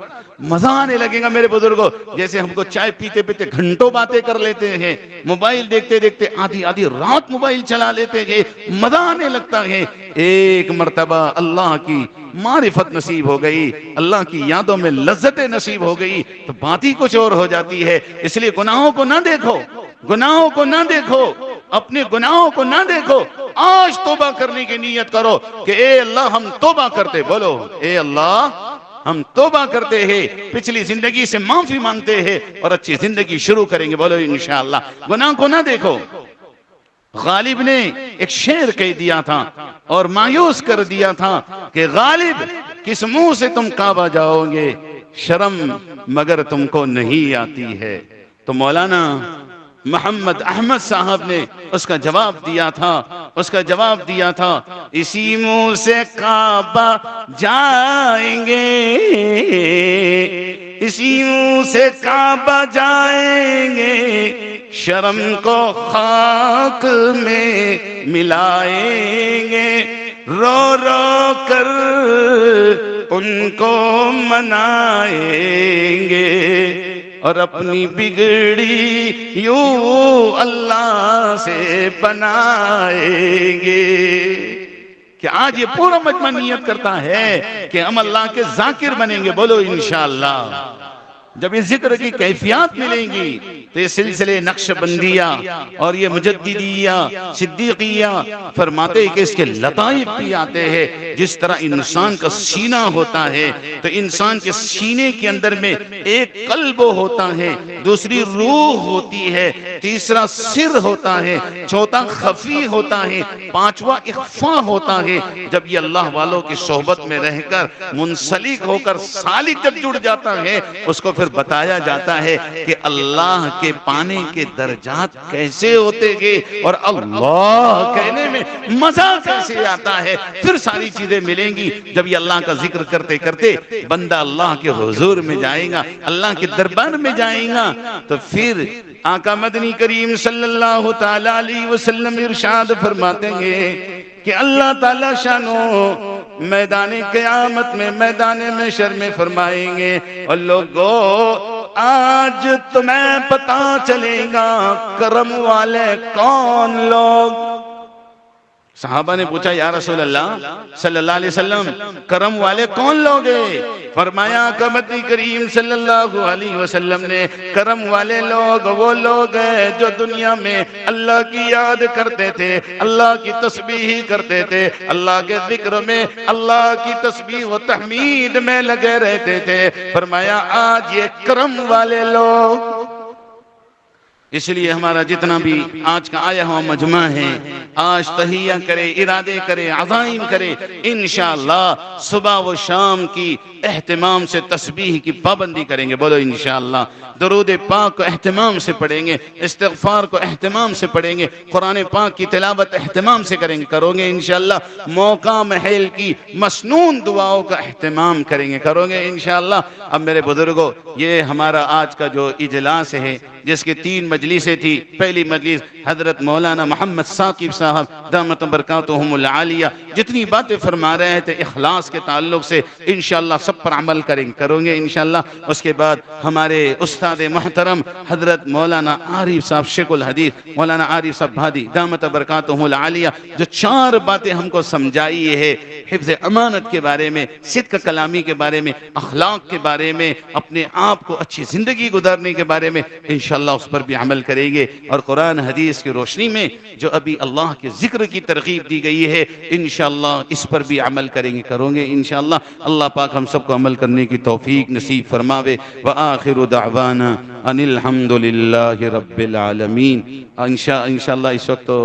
مزہ آنے لگے گا میرے بزرگوں. جیسے ہم کو چائے پیتے پیتے گھنٹوں باتیں کر لیتے ہیں، موبائل دیکھتے دیکھتے آدھی رات موبائل چلا لیتے ہیں، مزہ آنے لگتا ہے. ایک مرتبہ اللہ کی معرفت نصیب ہو گئی، اللہ کی یادوں میں لذت نصیب ہو گئی تو بات ہی کچھ اور ہو جاتی ہے. اس لیے گناہوں کو نہ دیکھو، گناہوں کو نہ دیکھو، اپنے گناہوں کو نہ دیکھو. آج توبہ کرنے کی نیت کرو کہ اے اللہ ہم توبہ کرتے، بولو اے اللہ ہم توبہ کرتے ہیں، پچھلی زندگی سے معافی مانگتے ہیں اور اچھی زندگی شروع کریں گے، بولو انشاءاللہ. گناہ کو نہ دیکھو. غالب نے ایک شعر کہہ دیا تھا اور مایوس کر دیا تھا کہ غالب کس منہ سے تم کعبہ جاؤ گے، شرم مگر تم کو نہیں آتی ہے. تو مولانا محمد احمد صاحب نے اس کا جواب دیا تھا اسی منہ سے کعبہ جائیں گے، اسی منہ سے کعبہ جائیں گے، شرم کو خاک میں ملائیں گے، رو رو کر ان کو منائیں گے اور اپنی بگڑی یوں اللہ سے بنائیں گے. کہ آج یہ پورا مجمع نیت کرتا ہے کہ ہم اللہ کے ذاکر بنیں گے، بولو انشاءاللہ. جب اس ذکر کی کیفیات ملیں گی تو یہ سلسلے نقش بندیہ اور یہ مجددیہ صدیقیہ فرماتے ہیں کہ اس کے لطائف بھی آتے ہیں. جس طرح انسان کا سینہ ہوتا ہے تو انسان کے سینے کے اندر میں ایک قلب ہوتا ہے، دوسری روح ہوتی ہے، تیسرا سر ہوتا ہے، چوتھا خفی ہوتا ہے، پانچواں اخفا ہوتا ہے. جب یہ اللہ والوں کی صحبت میں رہ کر منسلک ہو کر سالک جب جڑ جاتا ہے اس کو پھر بتایا جاتا ہے کہ اللہ کے پانے کے درجات کیسے ہوتے گے اور اللہ کہنے میں مزہ کیسے آتا ہے. پھر ساری چیزیں ملیں گی جب یہ اللہ کا ذکر کرتے کرتے بندہ اللہ کے حضور میں جائے گا، اللہ کے دربار میں جائے گا تو پھر آقا مدنی کریم صلی اللہ تعالی علیہ وسلم ارشاد فرماتے ہیں کہ اللہ تعالی شانو میدان قیامت میں میدان محشر میں فرمائیں گے اور لوگو آج تمہیں پتا چلے گا کرم والے کون لوگ. صحابہ نے پوچھا یا رسول اللہ صلی اللہ علیہ وسلم کرم والے کون لوگ ہیں؟ فرمایا کہ مدنی کریم صلی اللہ علیہ وسلم نے کرم والے لوگ وہ لوگ ہیں جو دنیا میں اللہ کی یاد کرتے تھے، اللہ کی تسبیح کرتے تھے، اللہ کے ذکر میں اللہ کی تسبیح و تحمید میں لگے رہتے تھے. فرمایا آج یہ کرم والے لوگ. اس لیے ہمارا جتنا بھی آج کا آیا ہوا مجمع ہے آج تحیہ کرے، ارادے کرے، عزائم کرے، انشاءاللہ صبح و شام کی اہتمام سے تسبیح کی پابندی کریں گے، بولو انشاءاللہ. درود پاک کو اہتمام سے پڑھیں گے، استغفار کو اہتمام سے پڑھیں گے، قرآن پاک کی تلاوت اہتمام سے کرو گے انشاءاللہ. موقع محل کی مسنون دعاؤں کا اہتمام کرو گے انشاءاللہ. اب میرے بزرگوں یہ ہمارا آج کا جو اجلاس ہے جس کے 3 مجلسیں تھی. پہلی مجلس حضرت مولانا محمد ثاقب صاحب دامت برکاتہم العالیہ جتنی باتیں فرما رہے تھے اخلاص کے تعلق سے انشاءاللہ سب پر عمل کرو گے انشاءاللہ. اس کے بعد ہمارے استاد محترم حضرت مولانا عارف صاحب شیخ الحدیث مولانا عارف صاحب بھادی دامت برکاتہم العالیہ جو 4 باتیں ہم کو سمجھائی ہے حفظ امانت کے بارے میں، صدق کلامی کے بارے میں، اخلاق کے بارے میں، اپنے آپ کو اچھی زندگی گزارنے کے بارے میں انشاءاللہ اس پر بھی عمل کریں گے. اور قرآن حدیث کی روشنی میں جو ابھی اللہ کے ذکر کی ترغیب دی گئی ہے انشاءاللہ اس پر بھی عمل کرو گے انشاءاللہ. اللہ پاک ہم سب کو عمل کرنے کی توفیق نصیب فرماوے. وآخر دعوانا ان الحمدللہ رب العالمین. انشاءاللہ اس وقت تو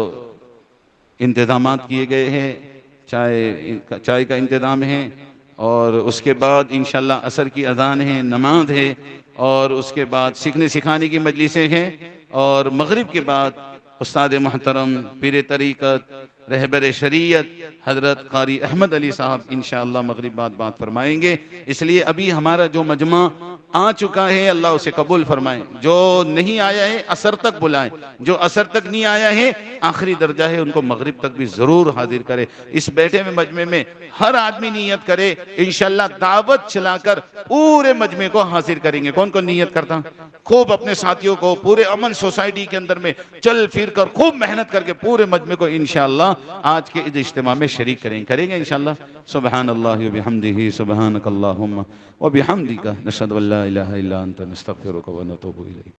انتظامات کیے گئے ہیں، چائے کا انتظام ہے اور اس کے بعد انشاءاللہ عصر کی اذان ہے، نماز ہے اور اس کے بعد سیکھنے سکھانے کی مجلسیں ہیں اور مغرب کے بعد استاد محترم پیر طریقت رہبر شریعت حضرت قاری احمد علی صاحب انشاءاللہ مغرب بعد بات فرمائیں گے. اس لیے ابھی ہمارا جو مجمع آ چکا ہے اللہ اسے قبول فرمائیں، جو نہیں آیا ہے عصر تک بلائیں، جو عصر تک نہیں آیا ہے آخری درجہ ہے ان کو مغرب تک بھی ضرور حاضر کرے. اس بیٹھے میں مجمع میں ہر آدمی نیت کرے، انشاءاللہ دعوت چلا کر پورے مجمع کو حاضر کریں گے. کون کون نیت کرتا؟ خوب اپنے ساتھیوں کو پورے امن سوسائٹی کے اندر میں چل پھر کر خوب محنت کر کے پورے مجمع کو انشاءاللہ آج کے اس اجتماع میں شریک کریں گے انشاءاللہ. سبحان اللہ وبحمدہ، سبحانک اللہم وبحمدک، نشہد ان لا الہ الا انت، نستغفرک ونتوب الیک.